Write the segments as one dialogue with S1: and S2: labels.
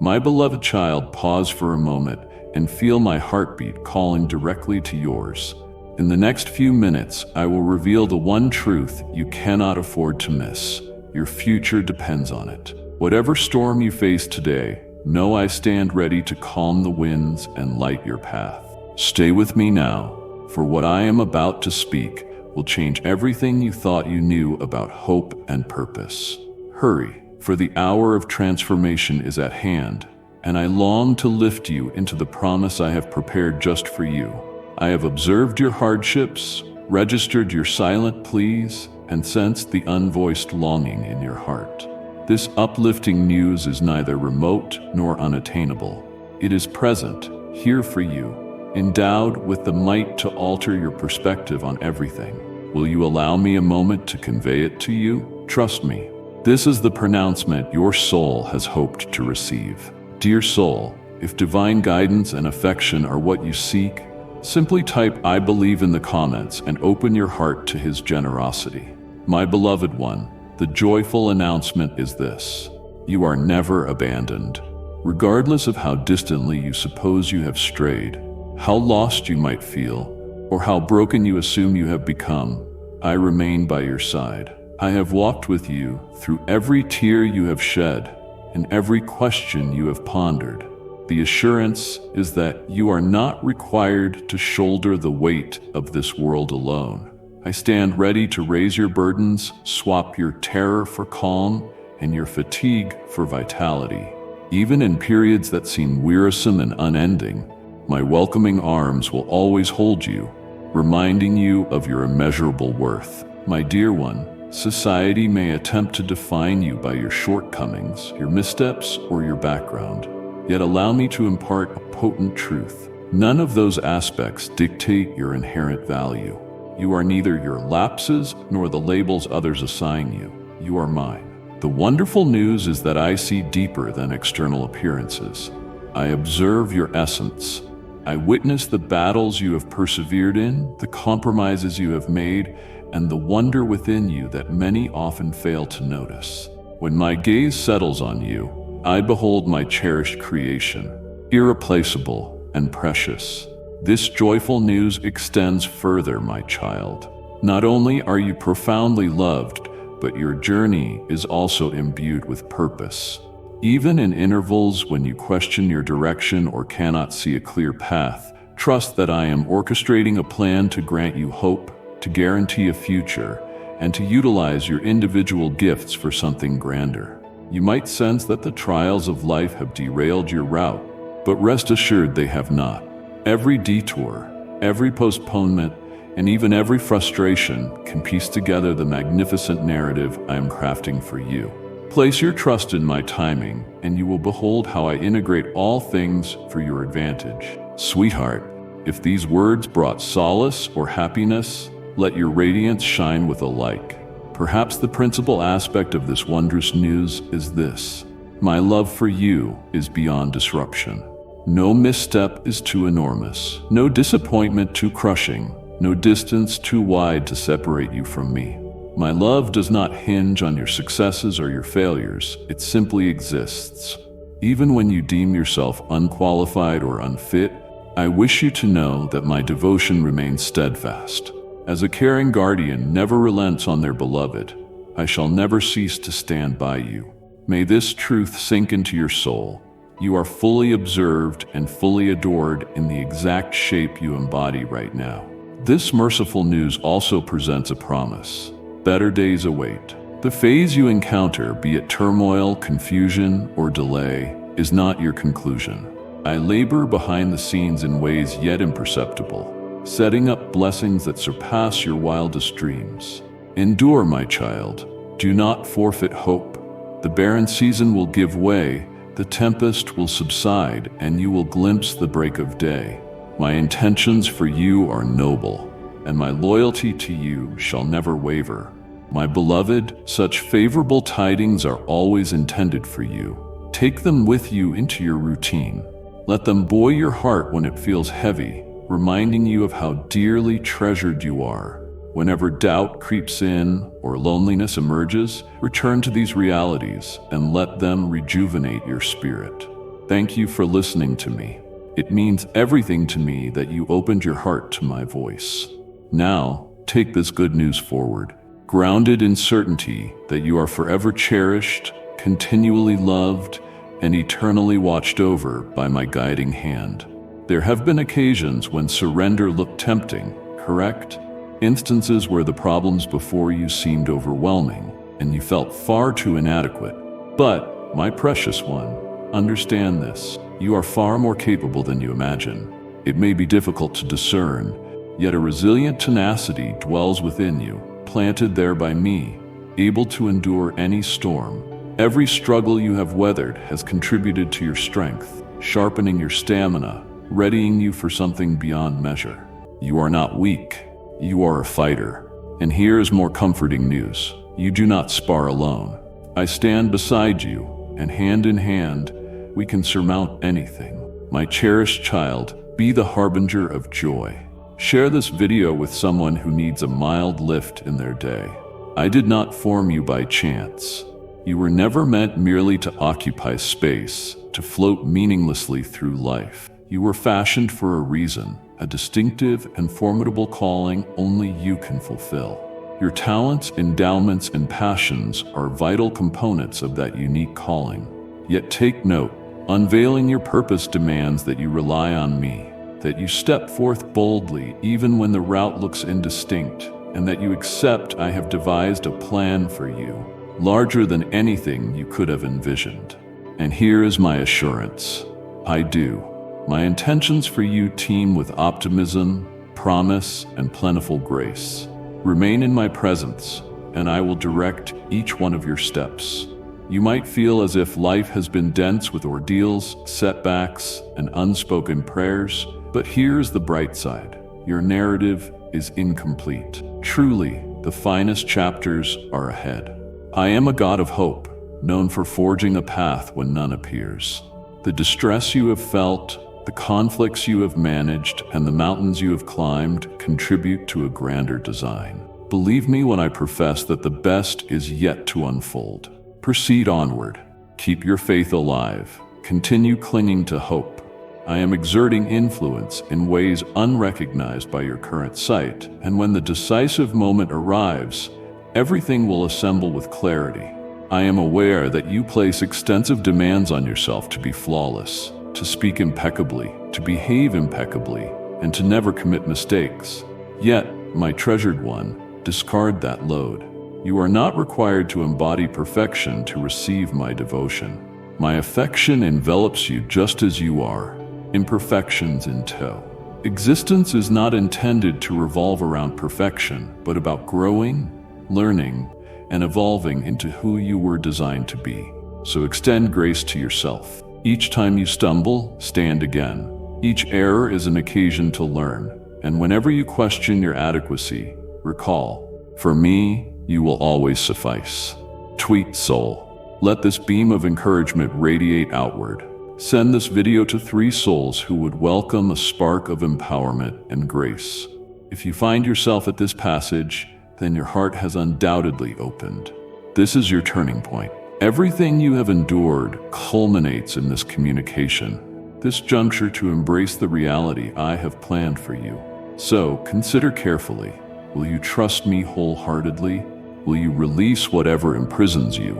S1: My beloved child, pause for a moment and feel my heartbeat calling directly to yours. In the next few minutes, I will reveal the one truth you cannot afford to miss. Your future depends on it. Whatever storm you face today, know I stand ready to calm the winds and light your path. Stay with me now, for what I am about to speak will change everything you thought you knew about hope and purpose. Hurry, for the hour of transformation is at hand, and I long to lift you into the promise I have prepared just for you. I have observed your hardships, registered your silent pleas, and sensed the unvoiced longing in your heart. This uplifting news is neither remote nor unattainable. It is present, here for you, endowed with the might to alter your perspective on everything. Will you allow me a moment to convey it to you? Trust me, this is the pronouncement your soul has hoped to receive. Dear soul, if divine guidance and affection are what you seek, simply type "I believe" in the comments and open your heart to his generosity. My beloved one, the joyful announcement is this: you are never abandoned. Regardless of how distantly you suppose you have strayed, how lost you might feel, or how broken you assume you have become, I remain by your side. I have walked with you through every tear you have shed and every question you have pondered. The assurance is that you are not required to shoulder the weight of this world alone. I stand ready to raise your burdens, swap your terror for calm, and your fatigue for vitality. Even in periods that seem wearisome and unending, my welcoming arms will always hold you, reminding you of your immeasurable worth. My dear one, society may attempt to define you by your shortcomings, your missteps, or your background. Yet allow me to impart a potent truth. None of those aspects dictate your inherent value. You are neither your lapses nor the labels others assign you. You are mine. The wonderful news is that I see deeper than external appearances. I observe your essence. I witness the battles you have persevered in, the compromises you have made, and the wonder within you that many often fail to notice. When my gaze settles on you, I behold my cherished creation, irreplaceable and precious. This joyful news extends further, my child. Not only are you profoundly loved, but your journey is also imbued with purpose. Even in intervals when you question your direction or cannot see a clear path, trust that I am orchestrating a plan to grant you hope, to guarantee a future, and to utilize your individual gifts for something grander. You might sense that the trials of life have derailed your route, but rest assured they have not. Every detour, every postponement, and even every frustration can piece together the magnificent narrative I am crafting for you. Place your trust in my timing, and you will behold how I integrate all things for your advantage. Sweetheart, if these words brought solace or happiness, let your radiance shine with a light. Perhaps the principal aspect of this wondrous news is this: my love for you is beyond disruption. No misstep is too enormous, no disappointment too crushing, no distance too wide to separate you from me. My love does not hinge on your successes or your failures, it simply exists. Even when you deem yourself unqualified or unfit, I wish you to know that my devotion remains steadfast. As a caring guardian never relents on their beloved, I shall never cease to stand by you. May this truth sink into your soul. You are fully observed and fully adored in the exact shape you embody right now. This merciful news also presents a promise. Better days await. The phase you encounter, be it turmoil, confusion, or delay, is not your conclusion. I labor behind the scenes in ways yet imperceptible, setting up blessings that surpass your wildest dreams. Endure, my child. Do not forfeit hope. The barren season will give way, the tempest will subside, and you will glimpse the break of day. My intentions for you are noble, and my loyalty to you shall never waver. My beloved, such favorable tidings are always intended for you. Take them with you into your routine. Let them buoy your heart when it feels heavy, reminding you of how dearly treasured you are. Whenever doubt creeps in or loneliness emerges, return to these realities and let them rejuvenate your spirit. Thank you for listening to me. It means everything to me that you opened your heart to my voice. Now, take this good news forward, grounded in certainty that you are forever cherished, continually loved, and eternally watched over by my guiding hand. There have been occasions when surrender looked tempting, correct? Instances where the problems before you seemed overwhelming, and you felt far too inadequate. But, my precious one, understand this. You are far more capable than you imagine. It may be difficult to discern, yet a resilient tenacity dwells within you, planted there by me, able to endure any storm. Every struggle you have weathered has contributed to your strength, sharpening your stamina, readying you for something beyond measure. You are not weak, you are a fighter. And here is more comforting news. You do not spar alone. I stand beside you, and hand in hand, we can surmount anything. My cherished child, be the harbinger of joy. Share this video with someone who needs a mild lift in their day. I did not form you by chance. You were never meant merely to occupy space, to float meaninglessly through life. You were fashioned for a reason, a distinctive and formidable calling only you can fulfill. Your talents, endowments, and passions are vital components of that unique calling. Yet take note, unveiling your purpose demands that you rely on me, that you step forth boldly even when the route looks indistinct, and that you accept I have devised a plan for you, larger than anything you could have envisioned. And here is my assurance. I do. My intentions for you teem with optimism, promise, and plentiful grace. Remain in my presence, and I will direct each one of your steps. You might feel as if life has been dense with ordeals, setbacks, and unspoken prayers, but here's the bright side. Your narrative is incomplete. Truly, the finest chapters are ahead. I am a God of hope, known for forging a path when none appears. The distress you have felt, the conflicts you have managed, and the mountains you have climbed contribute to a grander design. Believe me when I profess that the best is yet to unfold. Proceed onward. Keep your faith alive. Continue clinging to hope. I am exerting influence in ways unrecognized by your current sight, and when the decisive moment arrives, everything will assemble with clarity. I am aware that you place extensive demands on yourself to be flawless, to speak impeccably, to behave impeccably, and to never commit mistakes. Yet, my treasured one, discard that load. You are not required to embody perfection to receive my devotion. My affection envelops you just as you are, imperfections in tow. Existence is not intended to revolve around perfection, but about growing, learning, and evolving into who you were designed to be. So extend grace to yourself. Each time you stumble, stand again. Each error is an occasion to learn, and whenever you question your adequacy, recall, for me, you will always suffice. Tweet soul. Let this beam of encouragement radiate outward. Send this video to 3 souls who would welcome a spark of empowerment and grace. If you find yourself at this passage, then your heart has undoubtedly opened. This is your turning point. Everything you have endured culminates in this communication, this juncture to embrace the reality I have planned for you. So, consider carefully. Will you trust me wholeheartedly? Will you release whatever imprisons you?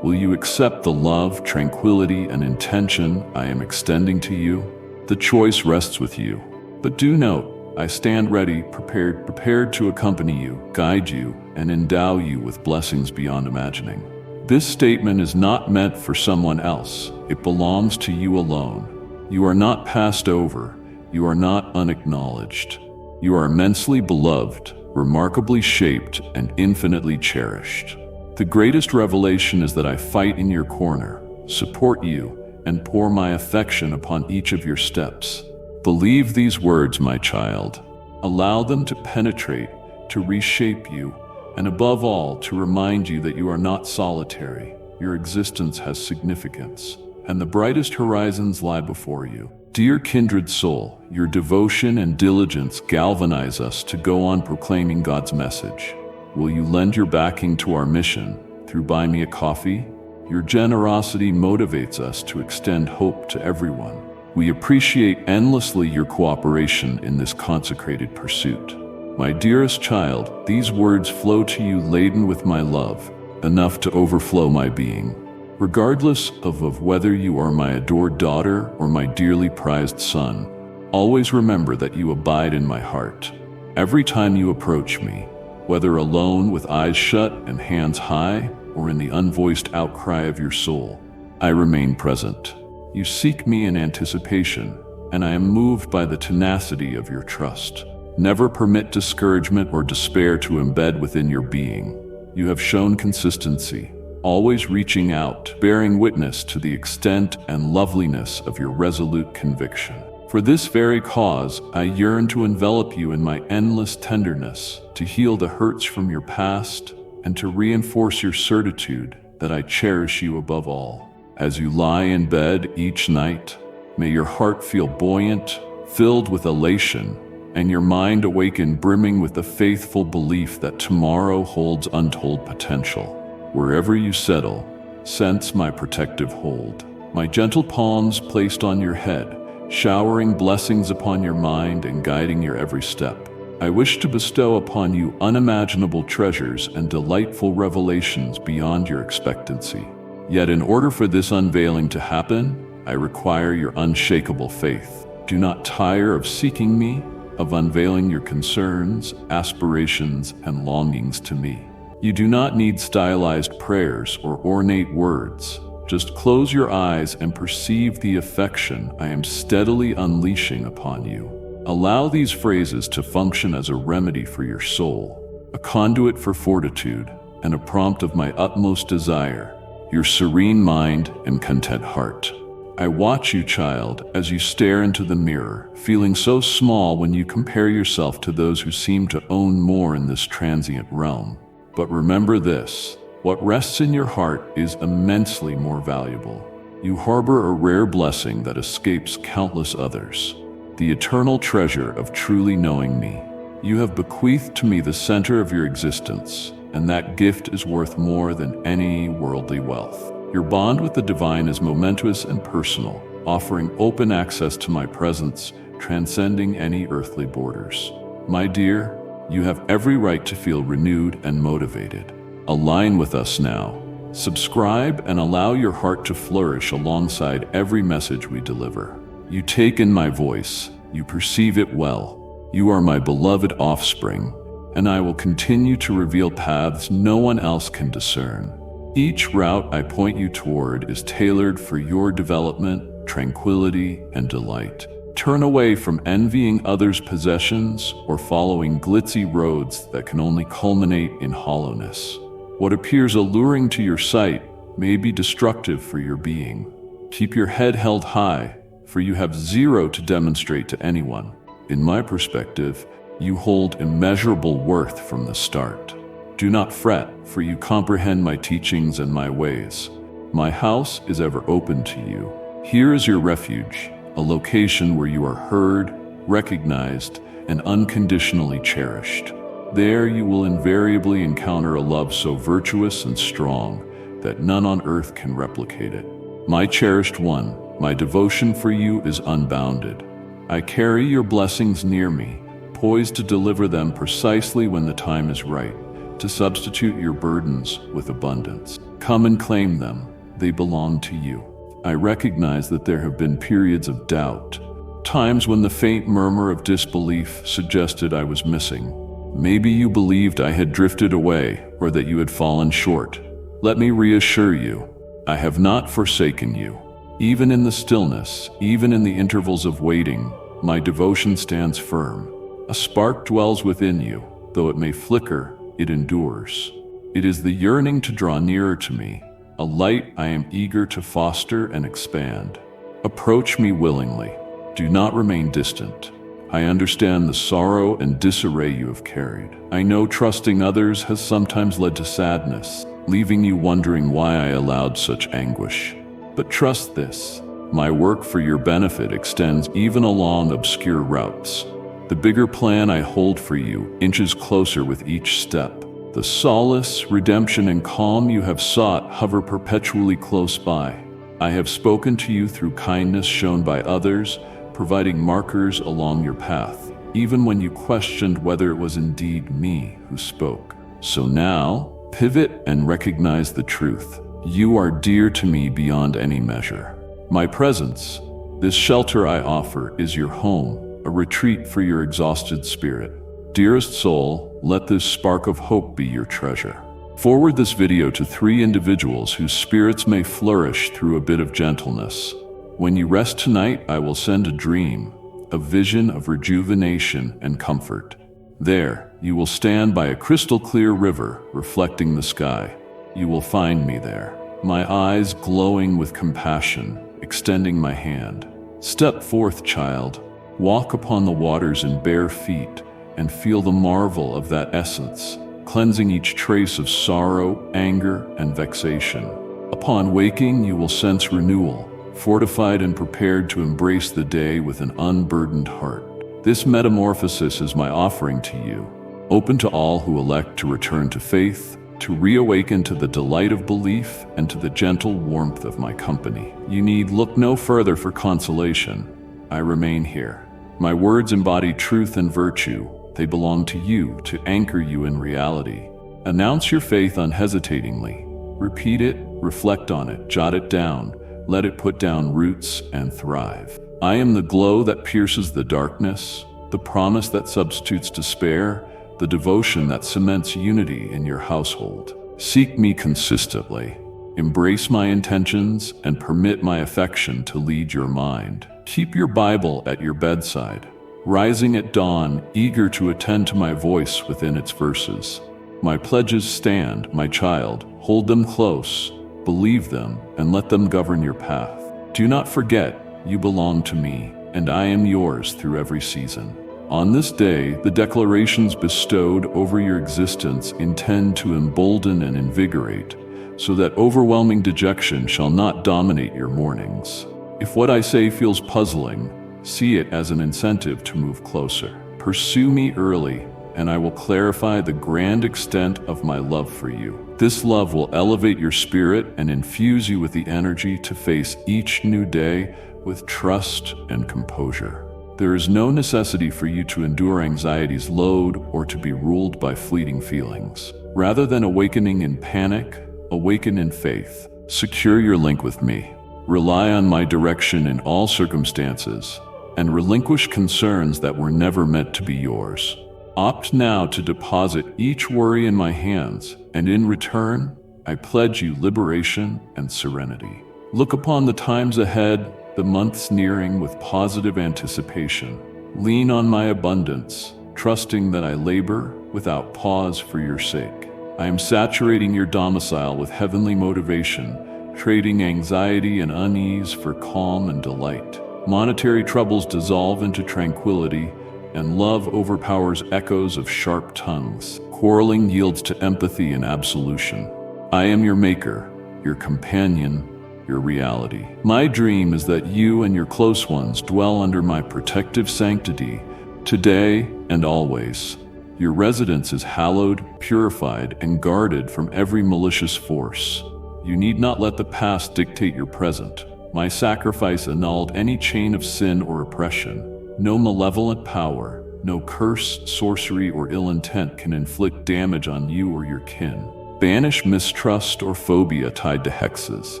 S1: Will you accept the love, tranquility, and intention I am extending to you? The choice rests with you. But do note, I stand ready, prepared to accompany you, guide you, and endow you with blessings beyond imagining. This statement is not meant for someone else. It belongs to you alone. You are not passed over. You are not unacknowledged. You are immensely beloved, remarkably shaped, and infinitely cherished. The greatest revelation is that I fight in your corner, support you, and pour my affection upon each of your steps. Believe these words, my child. Allow them to penetrate, to reshape you, and above all, to remind you that you are not solitary. Your existence has significance, and the brightest horizons lie before you. Dear kindred soul, your devotion and diligence galvanize us to go on proclaiming God's message. Will you lend your backing to our mission through Buy Me a Coffee? Your generosity motivates us to extend hope to everyone. We appreciate endlessly your cooperation in this consecrated pursuit. My dearest child, these words flow to you laden with my love, enough to overflow my being. Regardless of whether you are my adored daughter or my dearly prized son, always remember that you abide in my heart. Every time you approach me, whether alone with eyes shut and hands high, or in the unvoiced outcry of your soul, I remain present. You seek me in anticipation, and I am moved by the tenacity of your trust. Never permit discouragement or despair to embed within your being. You have shown consistency, always reaching out, bearing witness to the extent and loveliness of your resolute conviction. For this very cause, I yearn to envelop you in my endless tenderness, to heal the hurts from your past, and to reinforce your certitude that I cherish you above all. As you lie in bed each night, may your heart feel buoyant, filled with elation, and your mind awaken brimming with the faithful belief that tomorrow holds untold potential. Wherever you settle, sense my protective hold. My gentle palms placed on your head, showering blessings upon your mind and guiding your every step. I wish to bestow upon you unimaginable treasures and delightful revelations beyond your expectancy. Yet in order for this unveiling to happen, I require your unshakable faith. Do not tire of seeking me, of unveiling your concerns, aspirations, and longings to me. You do not need stylized prayers or ornate words. Just close your eyes and perceive the affection I am steadily unleashing upon you. Allow these phrases to function as a remedy for your soul, a conduit for fortitude, and a prompt of my utmost desire, your serene mind and content heart. I watch you, child, as you stare into the mirror, feeling so small when you compare yourself to those who seem to own more in this transient realm. But remember this, what rests in your heart is immensely more valuable. You harbor a rare blessing that escapes countless others, the eternal treasure of truly knowing me. You have bequeathed to me the center of your existence, and that gift is worth more than any worldly wealth. Your bond with the divine is momentous and personal, offering open access to my presence, transcending any earthly borders. My dear, you have every right to feel renewed and motivated. Align with us now. Subscribe and allow your heart to flourish alongside every message we deliver. You take in my voice, you perceive it well. You are my beloved offspring, and I will continue to reveal paths no one else can discern. Each route I point you toward is tailored for your development, tranquility, and delight. Turn away from envying others' possessions or following glitzy roads that can only culminate in hollowness. What appears alluring to your sight may be destructive for your being. Keep your head held high, for you have zero to demonstrate to anyone. In my perspective, you hold immeasurable worth from the start. Do not fret, for you comprehend my teachings and my ways. My house is ever open to you. Here is your refuge, a location where you are heard, recognized, and unconditionally cherished. There you will invariably encounter a love so virtuous and strong that none on earth can replicate it. My cherished one, my devotion for you is unbounded. I carry your blessings near me, poised to deliver them precisely when the time is right, to substitute your burdens with abundance. Come and claim them. They belong to you. I recognize that there have been periods of doubt, times when the faint murmur of disbelief suggested I was missing. Maybe you believed I had drifted away or that you had fallen short. Let me reassure you, I have not forsaken you. Even in the stillness, even in the intervals of waiting, my devotion stands firm. A spark dwells within you, though it may flicker, it endures. It is the yearning to draw nearer to me, a light I am eager to foster and expand. Approach me willingly. Do not remain distant. I understand the sorrow and disarray you have carried. I know trusting others has sometimes led to sadness, leaving you wondering why I allowed such anguish. But trust this, my work for your benefit extends even along obscure routes. The bigger plan I hold for you inches closer with each step, The solace, redemption, and calm you have sought hover perpetually close by. I have spoken to you through kindness shown by others, providing markers along your path, even when you questioned whether it was indeed me who spoke. So now, pivot and recognize the truth. You are dear to me beyond any measure. My presence, this shelter I offer, is your home, a retreat for your exhausted spirit. Dearest soul, let this spark of hope be your treasure. Forward this video to 3 individuals whose spirits may flourish through a bit of gentleness. When you rest tonight, I will send a dream, a vision of rejuvenation and comfort. There, you will stand by a crystal-clear river reflecting the sky. You will find me there, my eyes glowing with compassion, extending my hand. Step forth, child. Walk upon the waters in bare feet and feel the marvel of that essence, cleansing each trace of sorrow, anger, and vexation. Upon waking, you will sense renewal, fortified and prepared to embrace the day with an unburdened heart. This metamorphosis is my offering to you, open to all who elect to return to faith, to reawaken to the delight of belief and to the gentle warmth of my company. You need look no further for consolation. I remain here. My words embody truth and virtue. They belong to you to anchor you in reality. Announce your faith unhesitatingly. Repeat it, reflect on it, jot it down. Let it put down roots and thrive. I am the glow that pierces the darkness, the promise that substitutes despair, the devotion that cements unity in your household. Seek me consistently. Embrace my intentions and permit my affection to lead your mind. Keep your Bible at your bedside, rising at dawn, eager to attend to my voice within its verses. My pledges stand, my child. Hold them close, believe them, and let them govern your path. Do not forget, you belong to me, and I am yours through every season. On this day, the declarations bestowed over your existence intend to embolden and invigorate, so that overwhelming dejection shall not dominate your mornings. If what I say feels puzzling, see it as an incentive to move closer. Pursue me early, and I will clarify the grand extent of my love for you. This love will elevate your spirit and infuse you with the energy to face each new day with trust and composure. There is no necessity for you to endure anxiety's load or to be ruled by fleeting feelings. Rather than awakening in panic, awaken in faith. Secure your link with me. Rely on my direction in all circumstances, and relinquish concerns that were never meant to be yours. Opt now to deposit each worry in my hands, and in return, I pledge you liberation and serenity. Look upon the times ahead, the months nearing with positive anticipation. Lean on my abundance, trusting that I labor without pause for your sake. I am saturating your domicile with heavenly motivation, trading anxiety and unease for calm and delight. Monetary troubles dissolve into tranquility, and love overpowers echoes of sharp tongues. Quarreling yields to empathy and absolution. I am your maker, your companion, your reality. My dream is that you and your close ones dwell under my protective sanctity, today and always. Your residence is hallowed, purified, and guarded from every malicious force. You need not let the past dictate your present. My sacrifice annulled any chain of sin or oppression. No malevolent power, no curse, sorcery, or ill intent can inflict damage on you or your kin. Banish mistrust or phobia tied to hexes.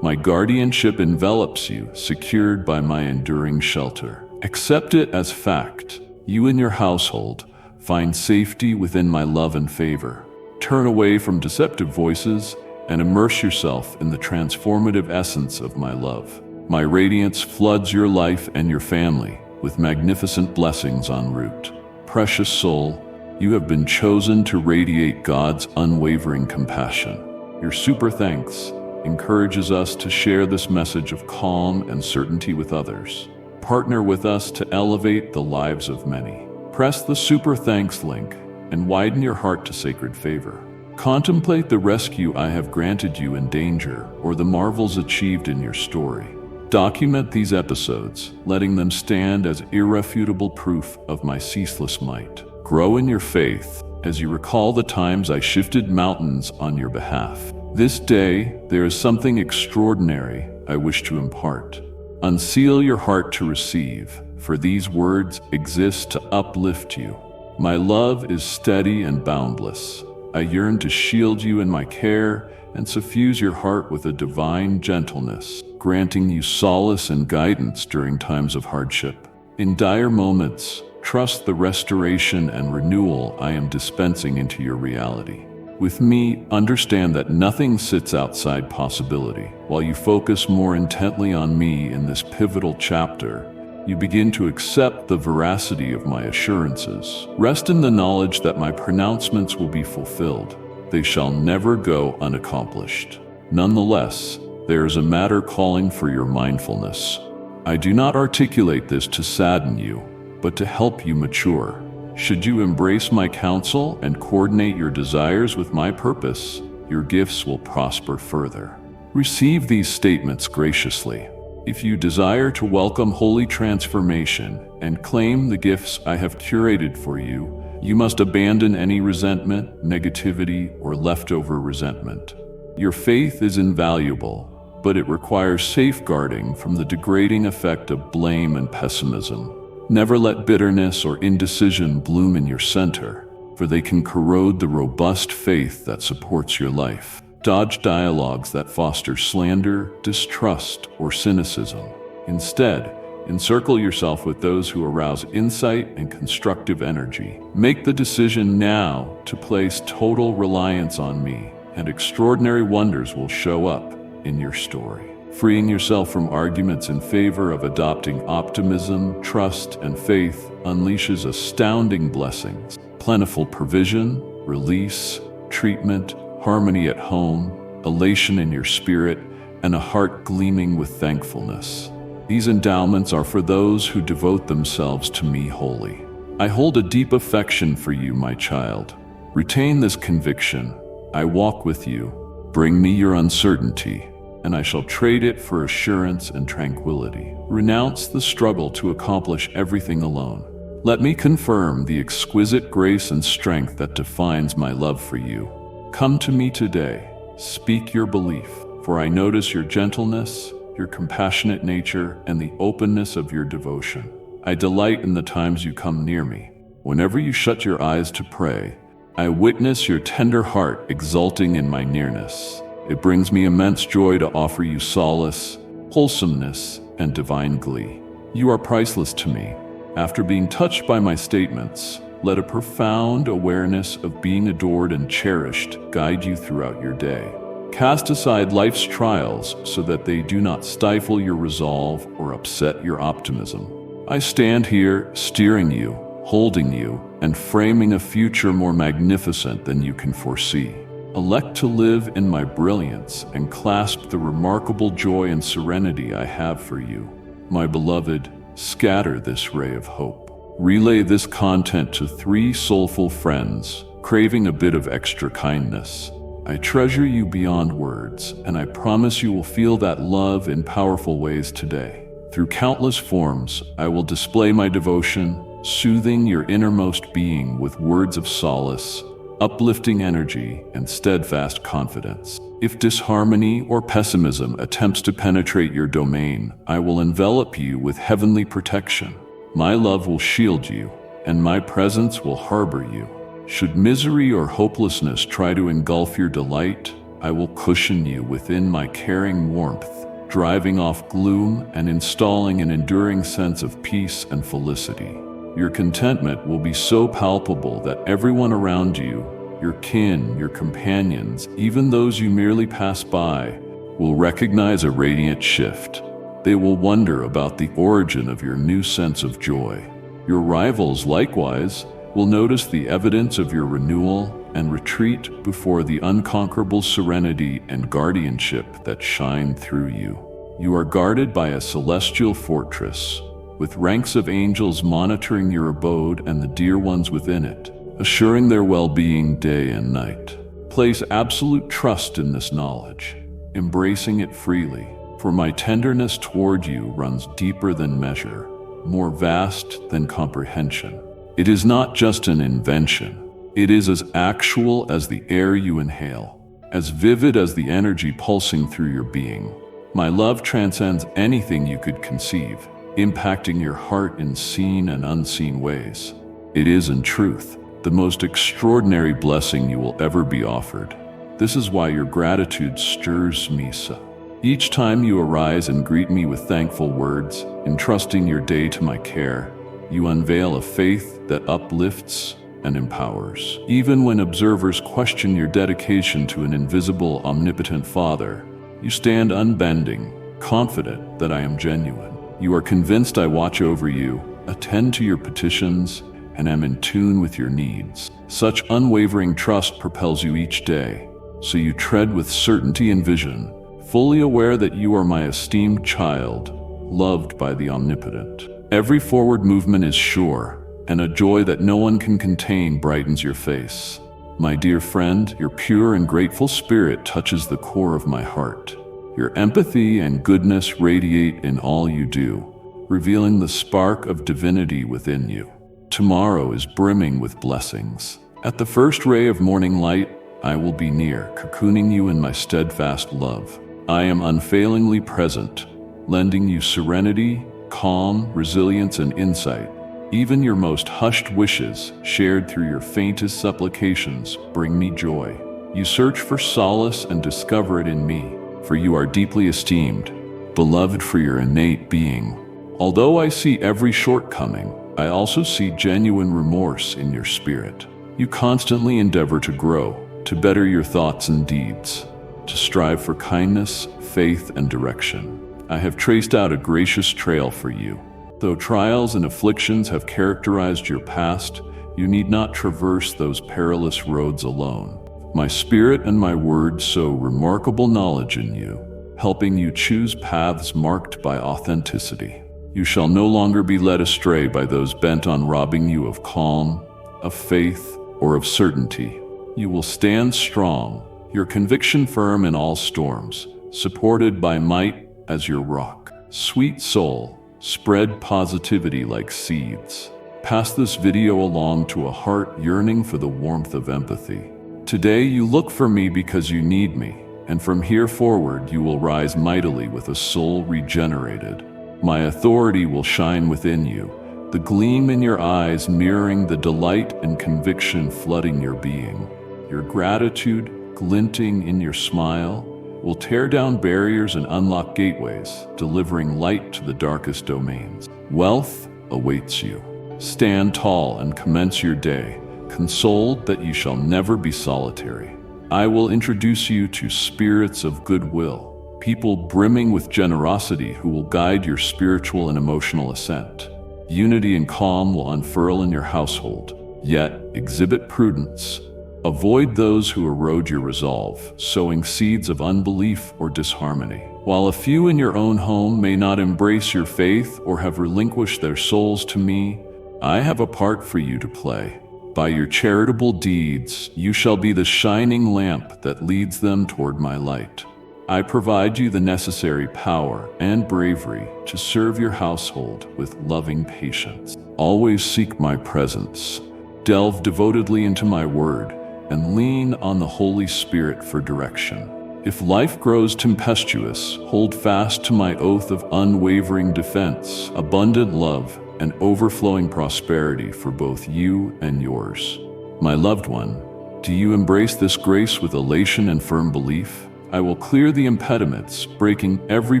S1: My guardianship envelops you, secured by my enduring shelter. Accept it as fact. You and your household find safety within my love and favor. Turn away from deceptive voices and immerse yourself in the transformative essence of my love. My radiance floods your life and your family with magnificent blessings en route. Precious soul, you have been chosen to radiate God's unwavering compassion. Your super thanks encourages us to share this message of calm and certainty with others. Partner with us to elevate the lives of many. Press the super thanks link and widen your heart to sacred favor. Contemplate the rescue I have granted you in danger or the marvels achieved in your story. Document these episodes, letting them stand as irrefutable proof of my ceaseless might. Grow in your faith, as you recall the times I shifted mountains on your behalf. This day, there is something extraordinary I wish to impart. Unseal your heart to receive, for these words exist to uplift you. My love is steady and boundless. I yearn to shield you in my care and suffuse your heart with a divine gentleness, granting you solace and guidance during times of hardship. In dire moments, trust the restoration and renewal I am dispensing into your reality. With me, understand that nothing sits outside possibility. While you focus more intently on me in this pivotal chapter, you begin to accept the veracity of my assurances. Rest in the knowledge that my pronouncements will be fulfilled. They shall never go unaccomplished. Nonetheless, there is a matter calling for your mindfulness. I do not articulate this to sadden you, but to help you mature. Should you embrace my counsel and coordinate your desires with my purpose, your gifts will prosper further. Receive these statements graciously. If you desire to welcome holy transformation and claim the gifts I have curated for you, you must abandon any resentment, negativity, or leftover resentment. Your faith is invaluable, but it requires safeguarding from the degrading effect of blame and pessimism. Never let bitterness or indecision bloom in your center, for they can corrode the robust faith that supports your life. Dodge dialogues that foster slander, distrust, or cynicism. Instead, encircle yourself with those who arouse insight and constructive energy. Make the decision now to place total reliance on me, and extraordinary wonders will show up in your story. Freeing yourself from arguments in favor of adopting optimism, trust, and faith unleashes astounding blessings. Plentiful provision, release, treatment, harmony at home, elation in your spirit, and a heart gleaming with thankfulness. These endowments are for those who devote themselves to me wholly. I hold a deep affection for you, my child. Retain this conviction. I walk with you. Bring me your uncertainty, and I shall trade it for assurance and tranquility. Renounce the struggle to accomplish everything alone. Let me confirm the exquisite grace and strength that defines my love for you. Come to me today, speak your belief, for I notice your gentleness, your compassionate nature, and the openness of your devotion. I delight in the times you come near me. Whenever you shut your eyes to pray, I witness your tender heart exulting in my nearness. It brings me immense joy to offer you solace, wholesomeness, and divine glee. You are priceless to me. After being touched by my statements, let a profound awareness of being adored and cherished guide you throughout your day. Cast aside life's trials so that they do not stifle your resolve or upset your optimism. I stand here, steering you, holding you, and framing a future more magnificent than you can foresee. Elect to live in my brilliance and clasp the remarkable joy and serenity I have for you. My beloved, scatter this ray of hope. Relay this content to 3 soulful friends, craving a bit of extra kindness. I treasure you beyond words, and I promise you will feel that love in powerful ways today. Through countless forms, I will display my devotion, soothing your innermost being with words of solace, uplifting energy, and steadfast confidence. If disharmony or pessimism attempts to penetrate your domain, I will envelop you with heavenly protection. My love will shield you, and my presence will harbor you. Should misery or hopelessness try to engulf your delight, I will cushion you within my caring warmth, driving off gloom and installing an enduring sense of peace and felicity. Your contentment will be so palpable that everyone around you, your kin, your companions, even those you merely pass by, will recognize a radiant shift. They will wonder about the origin of your new sense of joy. Your rivals, likewise, will notice the evidence of your renewal and retreat before the unconquerable serenity and guardianship that shine through you. You are guarded by a celestial fortress, with ranks of angels monitoring your abode and the dear ones within it, assuring their well-being day and night. Place absolute trust in this knowledge, embracing it freely, for my tenderness toward you runs deeper than measure, more vast than comprehension. It is not just an invention. It is as actual as the air you inhale, as vivid as the energy pulsing through your being. My love transcends anything you could conceive, impacting your heart in seen and unseen ways. It is, in truth, the most extraordinary blessing you will ever be offered. This is why your gratitude stirs me so. Each time you arise and greet me with thankful words, entrusting your day to my care, you unveil a faith that uplifts and empowers. Even when observers question your dedication to an invisible, omnipotent Father, you stand unbending, confident that I am genuine. You are convinced I watch over you, attend to your petitions, and am in tune with your needs. Such unwavering trust propels you each day, so you tread with certainty and vision, fully aware that you are my esteemed child, loved by the Omnipotent. Every forward movement is sure, and a joy that no one can contain brightens your face. My dear friend, your pure and grateful spirit touches the core of my heart. Your empathy and goodness radiate in all you do, revealing the spark of divinity within you. Tomorrow is brimming with blessings. At the first ray of morning light, I will be near, cocooning you in my steadfast love. I am unfailingly present, lending you serenity, calm, resilience, and insight. Even your most hushed wishes, shared through your faintest supplications, bring me joy. You search for solace and discover it in me, for you are deeply esteemed, beloved for your innate being. Although I see every shortcoming, I also see genuine remorse in your spirit. You constantly endeavor to grow, to better your thoughts and deeds, to strive for kindness, faith, and direction. I have traced out a gracious trail for you. Though trials and afflictions have characterized your past, you need not traverse those perilous roads alone. My spirit and my word sow remarkable knowledge in you, helping you choose paths marked by authenticity. You shall no longer be led astray by those bent on robbing you of calm, of faith, or of certainty. You will stand strong, your conviction firm in all storms, supported by might as your rock. Sweet soul, spread positivity like seeds. Pass this video along to a heart yearning for the warmth of empathy. Today you look for me because you need me, and from here forward you will rise mightily with a soul regenerated. My authority will shine within you, the gleam in your eyes mirroring the delight and conviction flooding your being. Your gratitude, glinting in your smile, will tear down barriers and unlock gateways, delivering light to the darkest domains. Wealth awaits you. Stand tall and commence your day, consoled that you shall never be solitary. I will introduce you to spirits of goodwill, people brimming with generosity who will guide your spiritual and emotional ascent. Unity and calm will unfurl in your household, yet exhibit prudence. Avoid those who erode your resolve, sowing seeds of unbelief or disharmony. While a few in your own home may not embrace your faith or have relinquished their souls to me, I have a part for you to play. By your charitable deeds, you shall be the shining lamp that leads them toward my light. I provide you the necessary power and bravery to serve your household with loving patience. Always seek my presence, delve devotedly into my word, and lean on the Holy Spirit for direction. If life grows tempestuous, hold fast to my oath of unwavering defense, abundant love, and overflowing prosperity for both you and yours. My loved one, do you embrace this grace with elation and firm belief? I will clear the impediments, breaking every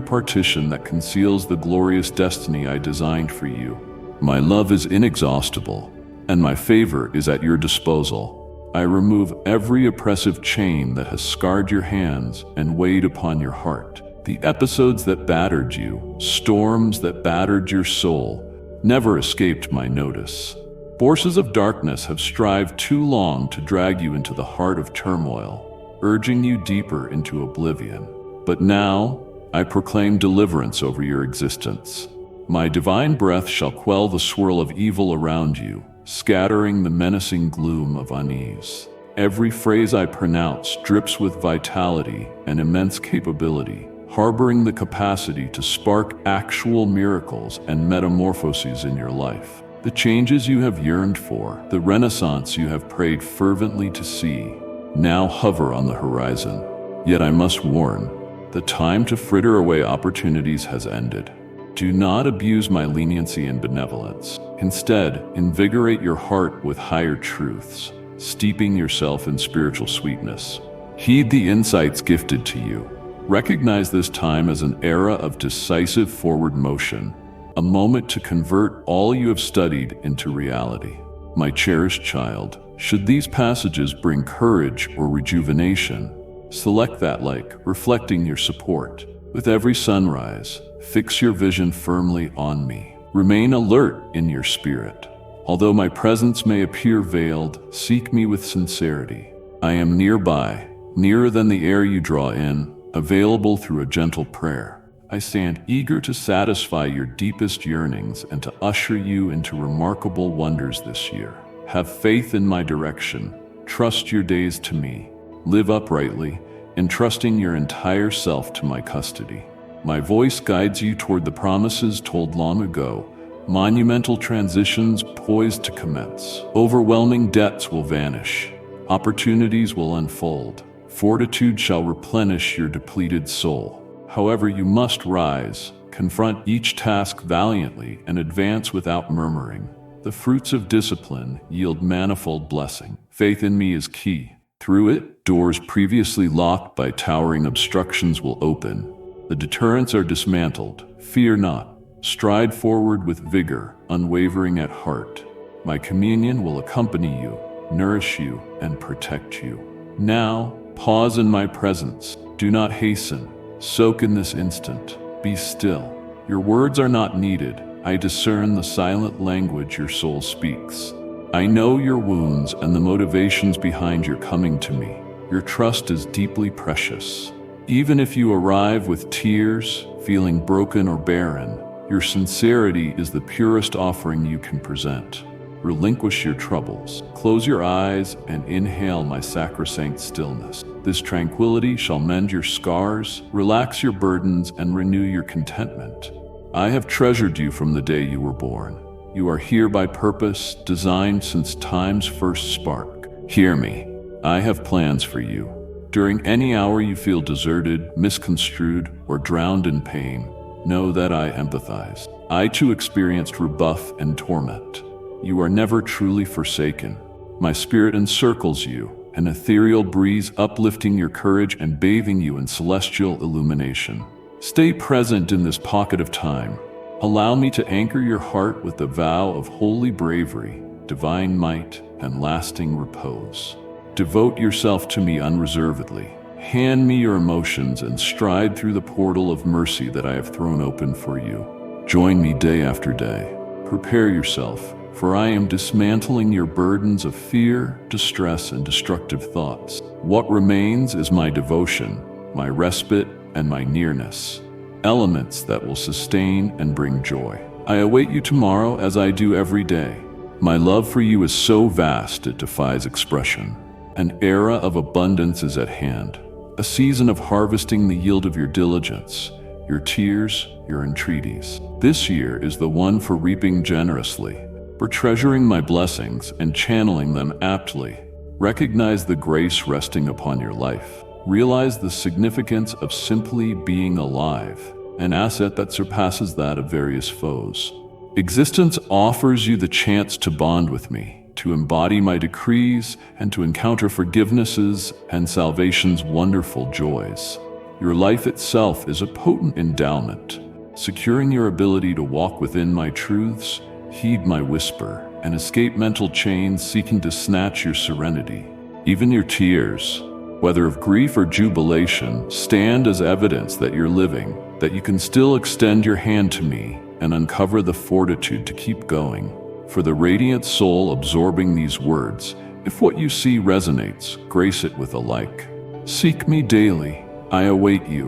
S1: partition that conceals the glorious destiny I designed for you. My love is inexhaustible, and my favor is at your disposal. I remove every oppressive chain that has scarred your hands and weighed upon your heart. The episodes that battered you, storms that battered your soul, never escaped my notice. Forces of darkness have strived too long to drag you into the heart of turmoil, urging you deeper into oblivion. But now, I proclaim deliverance over your existence. My divine breath shall quell the swirl of evil around you, scattering the menacing gloom of unease. Every phrase I pronounce drips with vitality and immense capability, harboring the capacity to spark actual miracles and metamorphoses in your life. The changes you have yearned for, the renaissance you have prayed fervently to see, now hover on the horizon. Yet I must warn, the time to fritter away opportunities has ended. Do not abuse my leniency and benevolence. Instead, invigorate your heart with higher truths, steeping yourself in spiritual sweetness. Heed the insights gifted to you. Recognize this time as an era of decisive forward motion, a moment to convert all you have studied into reality. My cherished child, should these passages bring courage or rejuvenation, select that like, reflecting your support. With every sunrise, fix your vision firmly on me. Remain alert in your spirit. Although my presence may appear veiled, seek me with sincerity. I am nearby, nearer than the air you draw in, available through a gentle prayer. I stand eager to satisfy your deepest yearnings and to usher you into remarkable wonders this year. Have faith in my direction. Trust your days to me. Live uprightly, entrusting your entire self to my custody. My voice guides you toward the promises told long ago, monumental transitions poised to commence. Overwhelming debts will vanish. Opportunities will unfold. Fortitude shall replenish your depleted soul. However, you must rise, confront each task valiantly, and advance without murmuring. The fruits of discipline yield manifold blessing. Faith in me is key. Through it, doors previously locked by towering obstructions will open. The deterrents are dismantled. Fear not. Stride forward with vigor, unwavering at heart. My communion will accompany you, nourish you, and protect you. Now, pause in my presence. Do not hasten. Soak in this instant. Be still. Your words are not needed. I discern the silent language your soul speaks. I know your wounds and the motivations behind your coming to me. Your trust is deeply precious. Even if you arrive with tears, feeling broken or barren, your sincerity is the purest offering you can present. Relinquish your troubles. Close your eyes and inhale my sacrosanct stillness. This tranquility shall mend your scars, relax your burdens, and renew your contentment. I have treasured you from the day you were born. You are here by purpose, designed since time's first spark. Hear me. I have plans for you. During any hour you feel deserted, misconstrued, or drowned in pain, know that I empathize. I too experienced rebuff and torment. You are never truly forsaken. My spirit encircles you, an ethereal breeze uplifting your courage and bathing you in celestial illumination. Stay present in this pocket of time. Allow me to anchor your heart with the vow of holy bravery, divine might, and lasting repose. Devote yourself to me unreservedly. Hand me your emotions and stride through the portal of mercy that I have thrown open for you. Join me day after day. Prepare yourself, for I am dismantling your burdens of fear, distress, and destructive thoughts. What remains is my devotion, my respite, and my nearness, elements that will sustain and bring joy. I await you tomorrow as I do every day. My love for you is so vast it defies expression. An era of abundance is at hand, a season of harvesting the yield of your diligence, your tears, your entreaties. This year is the one for reaping generously, for treasuring my blessings and channeling them aptly. Recognize the grace resting upon your life. Realize the significance of simply being alive, an asset that surpasses that of various foes. Existence offers you the chance to bond with me, to embody my decrees, and to encounter forgivenesses and salvation's wonderful joys. Your life itself is a potent endowment, securing your ability to walk within my truths, heed my whisper, and escape mental chains seeking to snatch your serenity. Even your tears, whether of grief or jubilation, stand as evidence that you're living, that you can still extend your hand to me and uncover the fortitude to keep going. For the radiant soul absorbing these words, if what you see resonates, grace it with a like. Seek me daily. I await you.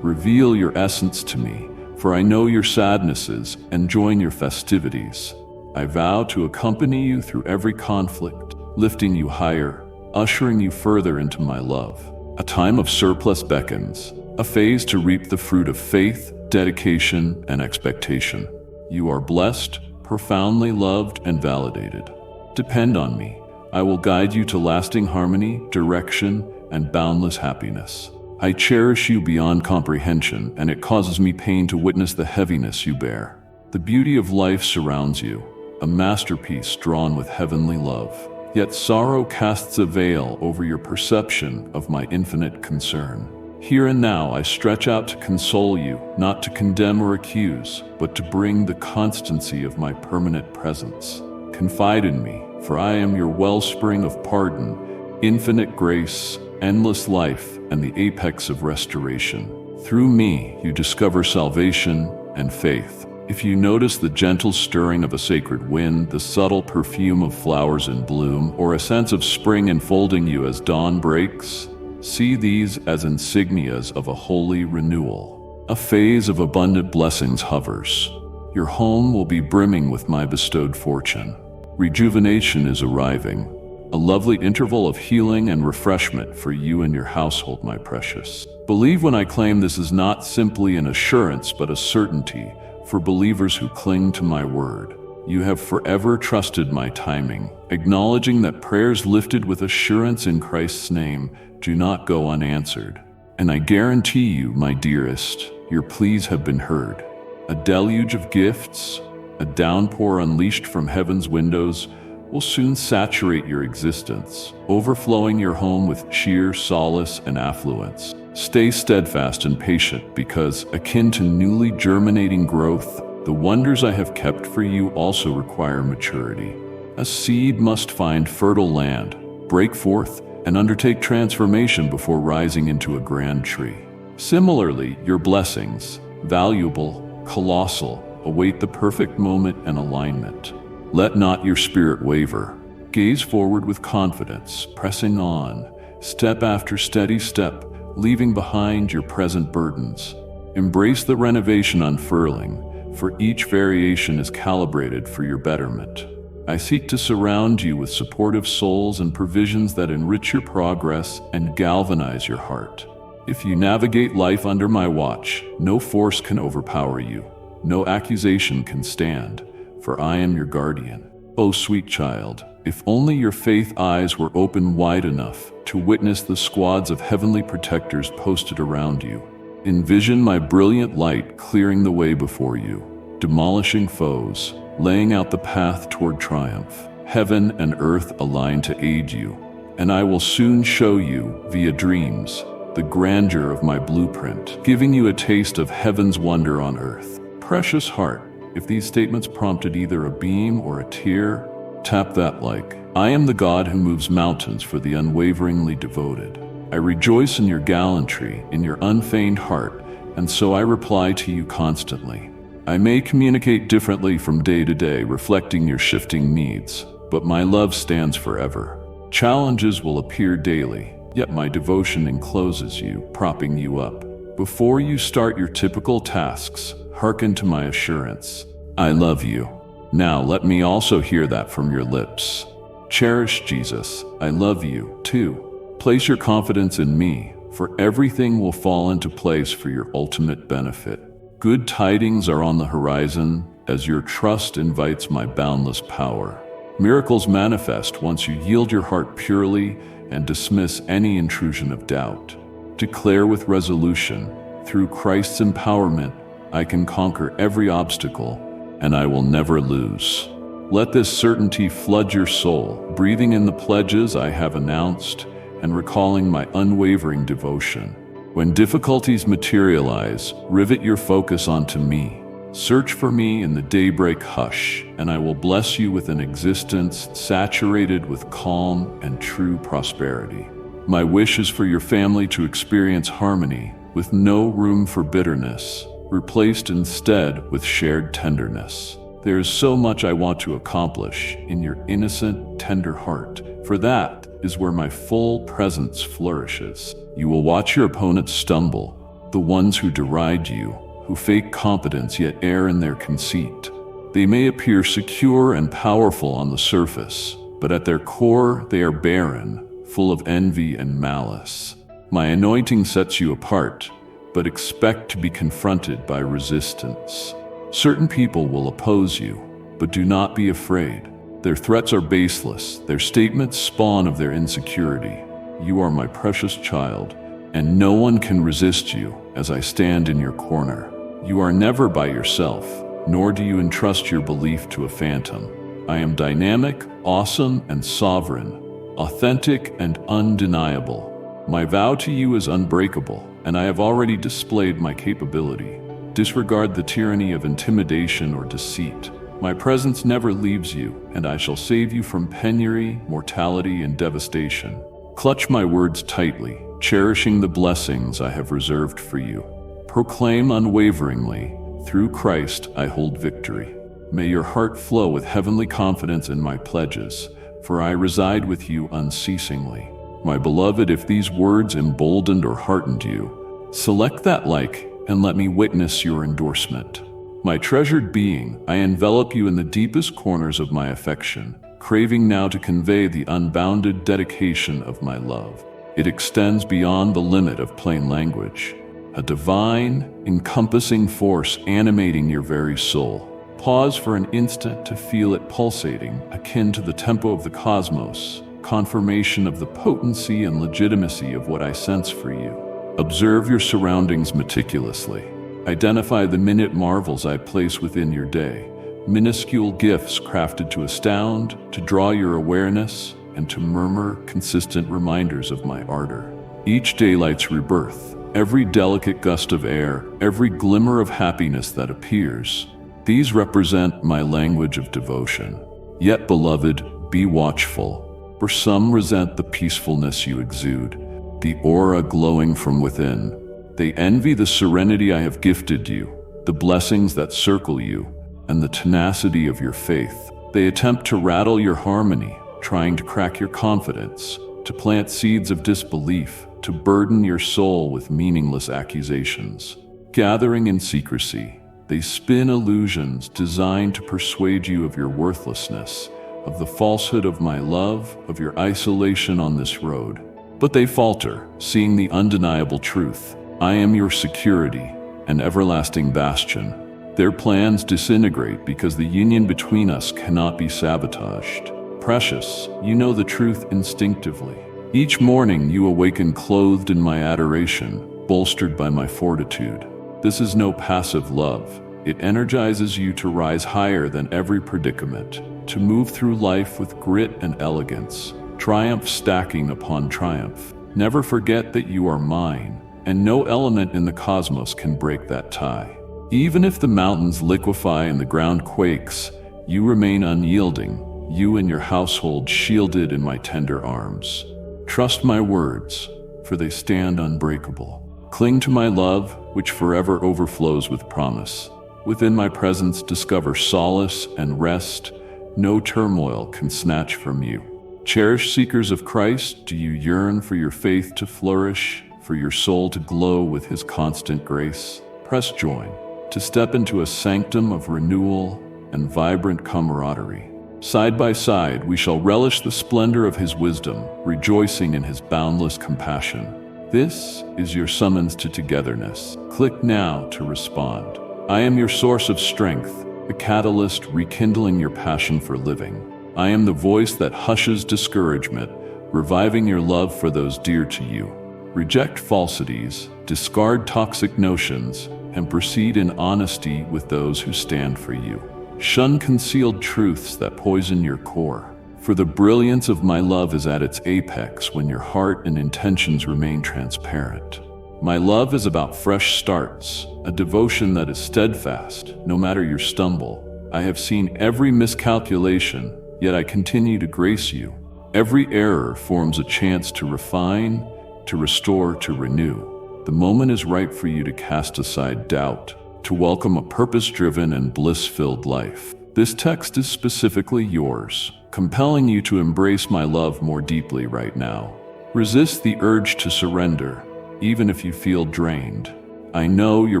S1: Reveal your essence to me, for I know your sadnesses and join your festivities. I vow to accompany you through every conflict, lifting you higher, ushering you further into my love. A time of surplus beckons, a phase to reap the fruit of faith, dedication, and expectation. You are blessed, profoundly loved and validated. Depend on me. I will guide you to lasting harmony, direction, and boundless happiness. I cherish you beyond comprehension, and it causes me pain to witness the heaviness you bear. The beauty of life surrounds you, a masterpiece drawn with heavenly love. Yet sorrow casts a veil over your perception of my infinite concern. Here and now I stretch out to console you, not to condemn or accuse, but to bring the constancy of my permanent presence. Confide in me, for I am your wellspring of pardon, infinite grace, endless life, and the apex of restoration. Through me, you discover salvation and faith. If you notice the gentle stirring of a sacred wind, the subtle perfume of flowers in bloom, or a sense of spring enfolding you as dawn breaks, see these as insignias of a holy renewal. A phase of abundant blessings hovers. Your home will be brimming with my bestowed fortune. Rejuvenation is arriving, a lovely interval of healing and refreshment for you and your household, my precious. Believe when I claim this is not simply an assurance but a certainty for believers who cling to my word. You have forever trusted my timing, acknowledging that prayers lifted with assurance in Christ's name do not go unanswered. And I guarantee you, my dearest, your pleas have been heard. A deluge of gifts, a downpour unleashed from heaven's windows, will soon saturate your existence, overflowing your home with cheer, solace, and affluence. Stay steadfast and patient, because, akin to newly germinating growth, the wonders I have kept for you also require maturity. A seed must find fertile land, break forth, and undertake transformation before rising into a grand tree. Similarly, your blessings, valuable, colossal, await the perfect moment and alignment. Let not your spirit waver. Gaze forward with confidence, pressing on, step after steady step, leaving behind your present burdens. Embrace the renovation unfurling, for each variation is calibrated for your betterment. I seek to surround you with supportive souls and provisions that enrich your progress and galvanize your heart. If you navigate life under my watch, no force can overpower you, no accusation can stand, for I am your guardian. Oh, sweet child, if only your faith eyes were open wide enough to witness the squads of heavenly protectors posted around you. Envision my brilliant light clearing the way before you, demolishing foes, laying out the path toward triumph. Heaven and earth align to aid you, and I will soon show you, via dreams, the grandeur of my blueprint, giving you a taste of heaven's wonder on earth. Precious heart, if these statements prompted either a beam or a tear, tap that like. I am the God who moves mountains for the unwaveringly devoted. I rejoice in your gallantry, in your unfeigned heart, and so I reply to you constantly. I may communicate differently from day to day, reflecting your shifting needs, but my love stands forever. Challenges will appear daily, yet my devotion encloses you, propping you up. Before you start your typical tasks, hearken to my assurance. I love you. Now let me also hear that from your lips. Cherish Jesus. I love you, too. Place your confidence in me, for everything will fall into place for your ultimate benefit. Good tidings are on the horizon as your trust invites my boundless power. Miracles manifest once you yield your heart purely and dismiss any intrusion of doubt. Declare with resolution, through Christ's empowerment, I can conquer every obstacle, and I will never lose. Let this certainty flood your soul, breathing in the pledges I have announced and recalling my unwavering devotion. When difficulties materialize, rivet your focus onto me. Search for me in the daybreak hush, and I will bless you with an existence saturated with calm and true prosperity. My wish is for your family to experience harmony, with no room for bitterness, replaced instead with shared tenderness. There is so much I want to accomplish in your innocent, tender heart, for that is where my full presence flourishes. You will watch your opponents stumble, the ones who deride you, who fake competence yet err in their conceit. They may appear secure and powerful on the surface, but at their core they are barren, full of envy and malice. My anointing sets you apart, but expect to be confronted by resistance. Certain people will oppose you, but do not be afraid. Their threats are baseless, their statements spawn of their insecurity. You are my precious child, and no one can resist you as I stand in your corner. You are never by yourself, nor do you entrust your belief to a phantom. I am dynamic, awesome, and sovereign, authentic and undeniable. My vow to you is unbreakable, and I have already displayed my capability. Disregard the tyranny of intimidation or deceit. My presence never leaves you, and I shall save you from penury, mortality, and devastation. Clutch my words tightly, cherishing the blessings I have reserved for you. Proclaim unwaveringly, through Christ I hold victory. May your heart flow with heavenly confidence in my pledges, for I reside with you unceasingly. My beloved, if these words emboldened or heartened you, select that like and let me witness your endorsement. My treasured being, I envelop you in the deepest corners of my affection, craving now to convey the unbounded dedication of my love. It extends beyond the limit of plain language, a divine, encompassing force animating your very soul. Pause for an instant to feel it pulsating, akin to the tempo of the cosmos, confirmation of the potency and legitimacy of what I sense for you. Observe your surroundings meticulously. Identify the minute marvels I place within your day, minuscule gifts crafted to astound, to draw your awareness, and to murmur consistent reminders of my ardor. Each daylight's rebirth, every delicate gust of air, every glimmer of happiness that appears, these represent my language of devotion. Yet, beloved, be watchful, for some resent the peacefulness you exude, the aura glowing from within. They envy the serenity I have gifted you, the blessings that circle you, and the tenacity of your faith. They attempt to rattle your harmony, trying to crack your confidence, to plant seeds of disbelief, to burden your soul with meaningless accusations. Gathering in secrecy, they spin illusions designed to persuade you of your worthlessness, of the falsehood of my love, of your isolation on this road. But they falter, seeing the undeniable truth. I am your security, an everlasting bastion. Their plans disintegrate because the union between us cannot be sabotaged. Precious, you know the truth instinctively. Each morning you awaken clothed in my adoration, bolstered by my fortitude. This is no passive love. It energizes you to rise higher than every predicament, to move through life with grit and elegance, triumph stacking upon triumph. Never forget that you are mine, and no element in the cosmos can break that tie. Even if the mountains liquefy and the ground quakes, you remain unyielding, you and your household shielded in my tender arms. Trust my words, for they stand unbreakable. Cling to my love, which forever overflows with promise. Within my presence discover solace and rest. No turmoil can snatch from you. Cherished seekers of Christ, do you yearn for your faith to flourish, for your soul to glow with His constant grace? Press join, to step into a sanctum of renewal and vibrant camaraderie. Side by side, we shall relish the splendor of His wisdom, rejoicing in His boundless compassion. This is your summons to togetherness. Click now to respond. I am your source of strength, the catalyst rekindling your passion for living. I am the voice that hushes discouragement, reviving your love for those dear to you. Reject falsities, discard toxic notions, and proceed in honesty with those who stand for you. Shun concealed truths that poison your core. For the brilliance of my love is at its apex when your heart and intentions remain transparent. My love is about fresh starts, a devotion that is steadfast, no matter your stumble. I have seen every miscalculation, yet I continue to grace you. Every error forms a chance to refine, to restore, to renew. The moment is right for you to cast aside doubt, to welcome a purpose-driven and bliss-filled life. This text is specifically yours, compelling you to embrace my love more deeply right now. Resist the urge to surrender, even if you feel drained. I know your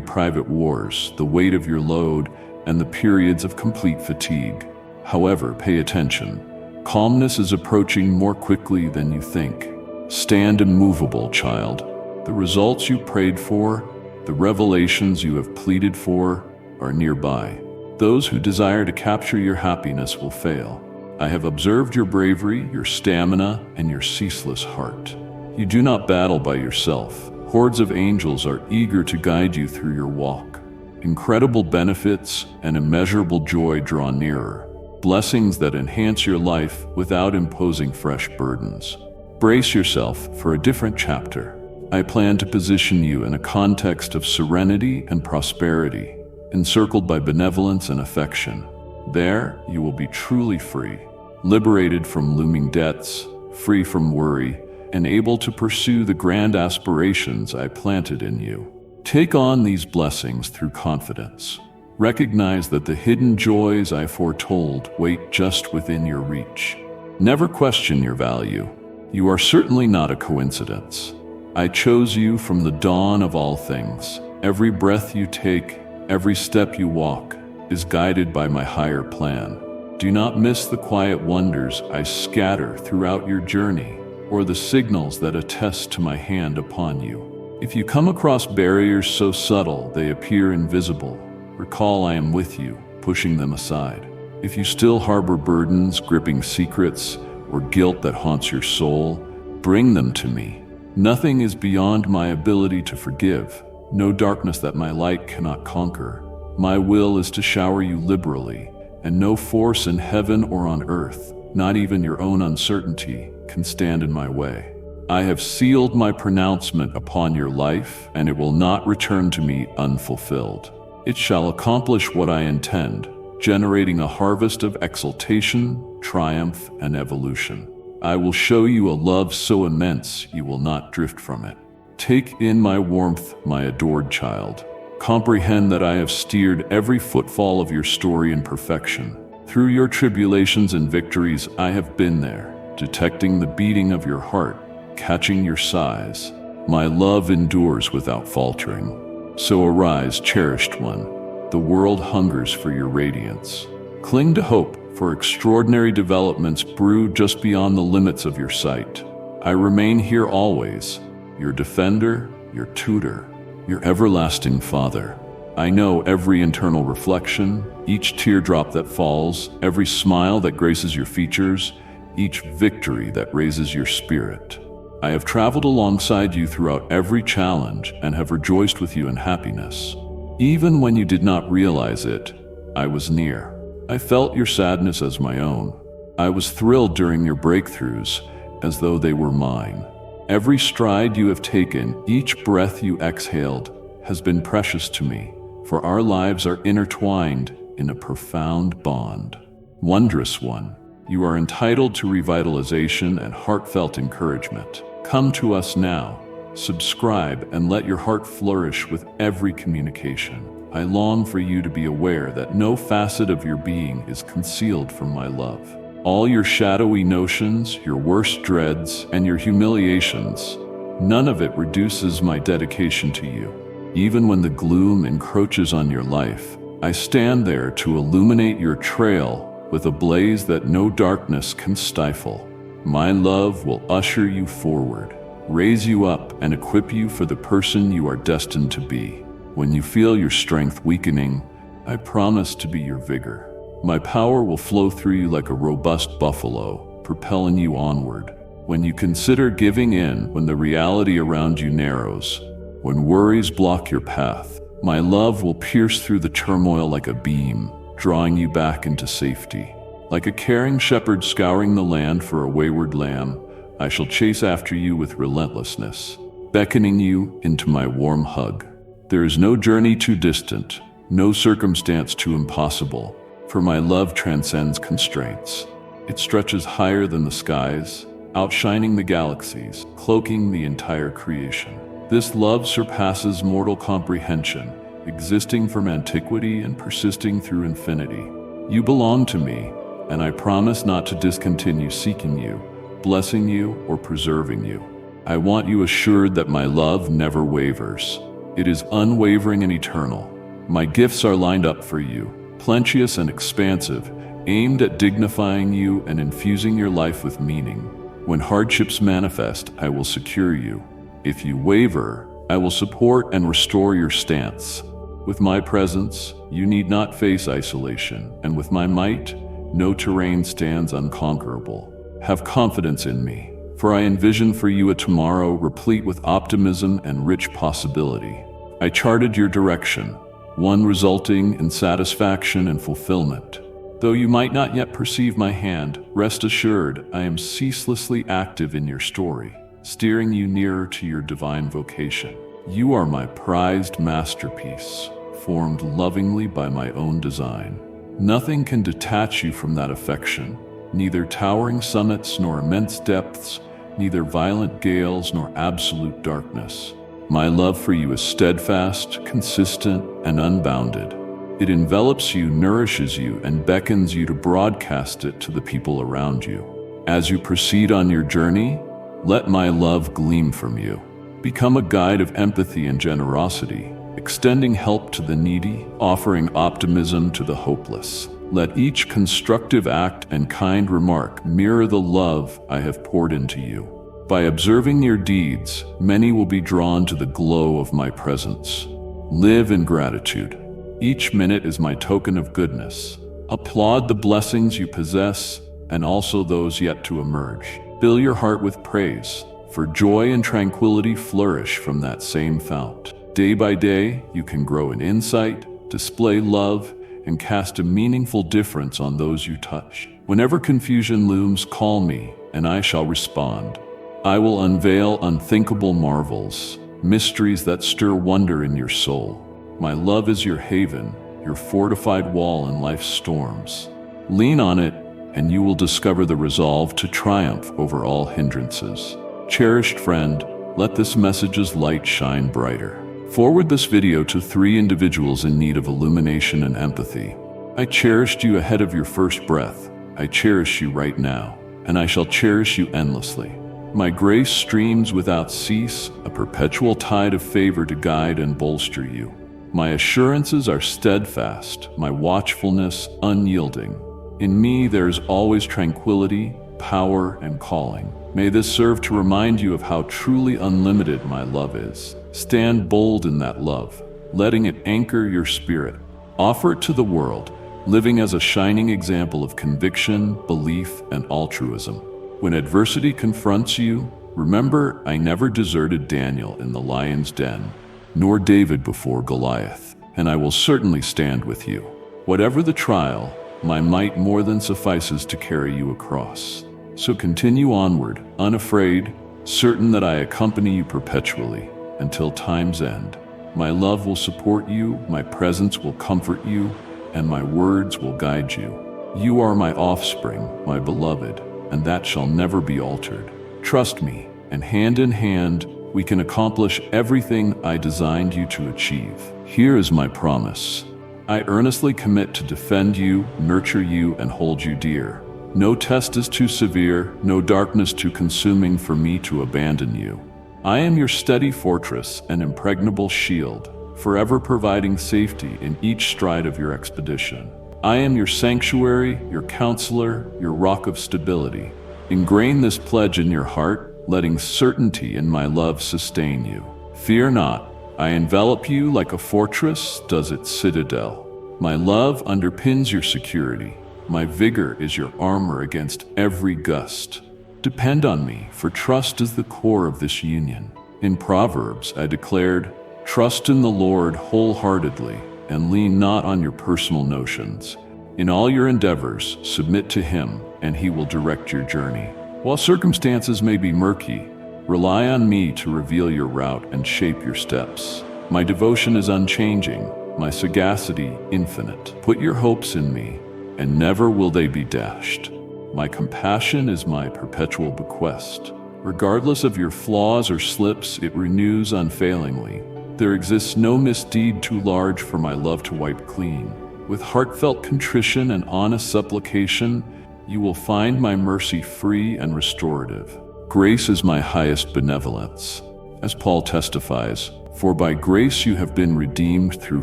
S1: private wars, the weight of your load, and the periods of complete fatigue. However, pay attention. Calmness is approaching more quickly than you think. Stand immovable, child. The results you prayed for, the revelations you have pleaded for, are nearby. Those who desire to capture your happiness will fail. I have observed your bravery, your stamina, and your ceaseless heart. You do not battle by yourself. Hordes of angels are eager to guide you through your walk. Incredible benefits and immeasurable joy draw nearer. Blessings that enhance your life without imposing fresh burdens. Brace yourself for a different chapter. I plan to position you in a context of serenity and prosperity, encircled by benevolence and affection. There, you will be truly free, liberated from looming debts, free from worry, and able to pursue the grand aspirations I planted in you. Take on these blessings through confidence. Recognize that the hidden joys I foretold wait just within your reach. Never question your value. You are certainly not a coincidence. I chose you from the dawn of all things. Every breath you take, every step you walk, is guided by my higher plan. Do not miss the quiet wonders I scatter throughout your journey, or the signals that attest to my hand upon you. If you come across barriers so subtle they appear invisible, recall I am with you, pushing them aside. If you still harbor burdens, gripping secrets, or guilt that haunts your soul, bring them to me. Nothing is beyond my ability to forgive, no darkness that my light cannot conquer. My will is to shower you liberally, and no force in heaven or on earth, not even your own uncertainty, can stand in my way. I have sealed my pronouncement upon your life, and it will not return to me unfulfilled. It shall accomplish what I intend, generating a harvest of exultation, triumph, and evolution. I will show you a love so immense you will not drift from it. Take in my warmth, my adored child. Comprehend that I have steered every footfall of your story in perfection. Through your tribulations and victories, I have been there, detecting the beating of your heart, catching your sighs. My love endures without faltering. So arise, cherished one. The world hungers for your radiance. Cling to hope, for extraordinary developments brew just beyond the limits of your sight. I remain here always, your defender, your tutor, your everlasting Father. I know every internal reflection, each teardrop that falls, every smile that graces your features, each victory that raises your spirit. I have traveled alongside you throughout every challenge and have rejoiced with you in happiness. Even when you did not realize it, I was near. I felt your sadness as my own. I was thrilled during your breakthroughs, as though they were mine. Every stride you have taken, each breath you exhaled, has been precious to me, for our lives are intertwined in a profound bond. Wondrous one, you are entitled to revitalization and heartfelt encouragement. Come to us now, subscribe, and let your heart flourish with every communication. I long for you to be aware that no facet of your being is concealed from my love. All your shadowy notions, your worst dreads, and your humiliations, none of it reduces my dedication to you. Even when the gloom encroaches on your life, I stand there to illuminate your trail with a blaze that no darkness can stifle. My love will usher you forward, raise you up, and equip you for the person you are destined to be. When you feel your strength weakening, I promise to be your vigor. My power will flow through you like a robust buffalo, propelling you onward. When you consider giving in, when the reality around you narrows, when worries block your path, my love will pierce through the turmoil like a beam, drawing you back into safety. Like a caring shepherd scouring the land for a wayward lamb, I shall chase after you with relentlessness, beckoning you into my warm hug. There is no journey too distant, no circumstance too impossible, for my love transcends constraints. It stretches higher than the skies, outshining the galaxies, cloaking the entire creation. This love surpasses mortal comprehension, existing from antiquity and persisting through infinity. You belong to me, and I promise not to discontinue seeking you, blessing you, or preserving you. I want you assured that my love never wavers. It is unwavering and eternal. My gifts are lined up for you, plenteous and expansive, aimed at dignifying you and infusing your life with meaning. When hardships manifest, I will secure you. If you waver, I will support and restore your stance. With my presence, you need not face isolation, and with my might, no terrain stands unconquerable. Have confidence in me, for I envision for you a tomorrow replete with optimism and rich possibility. I charted your direction, one resulting in satisfaction and fulfillment. Though you might not yet perceive my hand, rest assured I am ceaselessly active in your story, steering you nearer to your divine vocation. You are my prized masterpiece, formed lovingly by my own design. Nothing can detach you from that affection, neither towering summits nor immense depths, neither violent gales nor absolute darkness. My love for you is steadfast, consistent, and unbounded. It envelops you, nourishes you, and beckons you to broadcast it to the people around you. As you proceed on your journey, let my love gleam from you. Become a guide of empathy and generosity, extending help to the needy, offering optimism to the hopeless. Let each constructive act and kind remark mirror the love I have poured into you. By observing your deeds, many will be drawn to the glow of my presence. Live in gratitude. Each minute is my token of goodness. Applaud the blessings you possess and also those yet to emerge. Fill your heart with praise, for joy and tranquility flourish from that same fount. Day by day, you can grow in insight, display love, and cast a meaningful difference on those you touch. Whenever confusion looms, call me, and I shall respond. I will unveil unthinkable marvels, mysteries that stir wonder in your soul. My love is your haven, your fortified wall in life's storms. Lean on it, and you will discover the resolve to triumph over all hindrances. Cherished friend, let this message's light shine brighter. Forward this video to 3 individuals in need of illumination and empathy. I cherished you ahead of your first breath. I cherish you right now, and I shall cherish you endlessly. My grace streams without cease, a perpetual tide of favor to guide and bolster you. My assurances are steadfast, my watchfulness unyielding. In me there is always tranquility, power, and calling. May this serve to remind you of how truly unlimited my love is. Stand bold in that love, letting it anchor your spirit. Offer it to the world, living as a shining example of conviction, belief, and altruism. When adversity confronts you, remember I never deserted Daniel in the lion's den, nor David before Goliath, and I will certainly stand with you. Whatever the trial, my might more than suffices to carry you across. So continue onward, unafraid, certain that I accompany you perpetually, until time's end. My love will support you, my presence will comfort you, and my words will guide you. You are my offspring, my beloved, and that shall never be altered. Trust me, and hand in hand, we can accomplish everything I designed you to achieve. Here is my promise. I earnestly commit to defend you, nurture you, and hold you dear. No test is too severe, no darkness too consuming for me to abandon you. I am your steady fortress and impregnable shield, forever providing safety in each stride of your expedition. I am your sanctuary, your counselor, your rock of stability. Ingrain this pledge in your heart, letting certainty in my love sustain you. Fear not, I envelop you like a fortress does its citadel. My love underpins your security. My vigor is your armor against every gust. Depend on me, for trust is the core of this union. In Proverbs, I declared, "Trust in the Lord wholeheartedly, and lean not on your personal notions. In all your endeavors, submit to Him, and He will direct your journey. While circumstances may be murky, rely on me to reveal your route and shape your steps. My devotion is unchanging, my sagacity infinite. Put your hopes in me, and never will they be dashed. My compassion is my perpetual bequest. Regardless of your flaws or slips, it renews unfailingly. There exists no misdeed too large for my love to wipe clean. With heartfelt contrition and honest supplication, you will find my mercy free and restorative. Grace is my highest benevolence. As Paul testifies, for by grace you have been redeemed through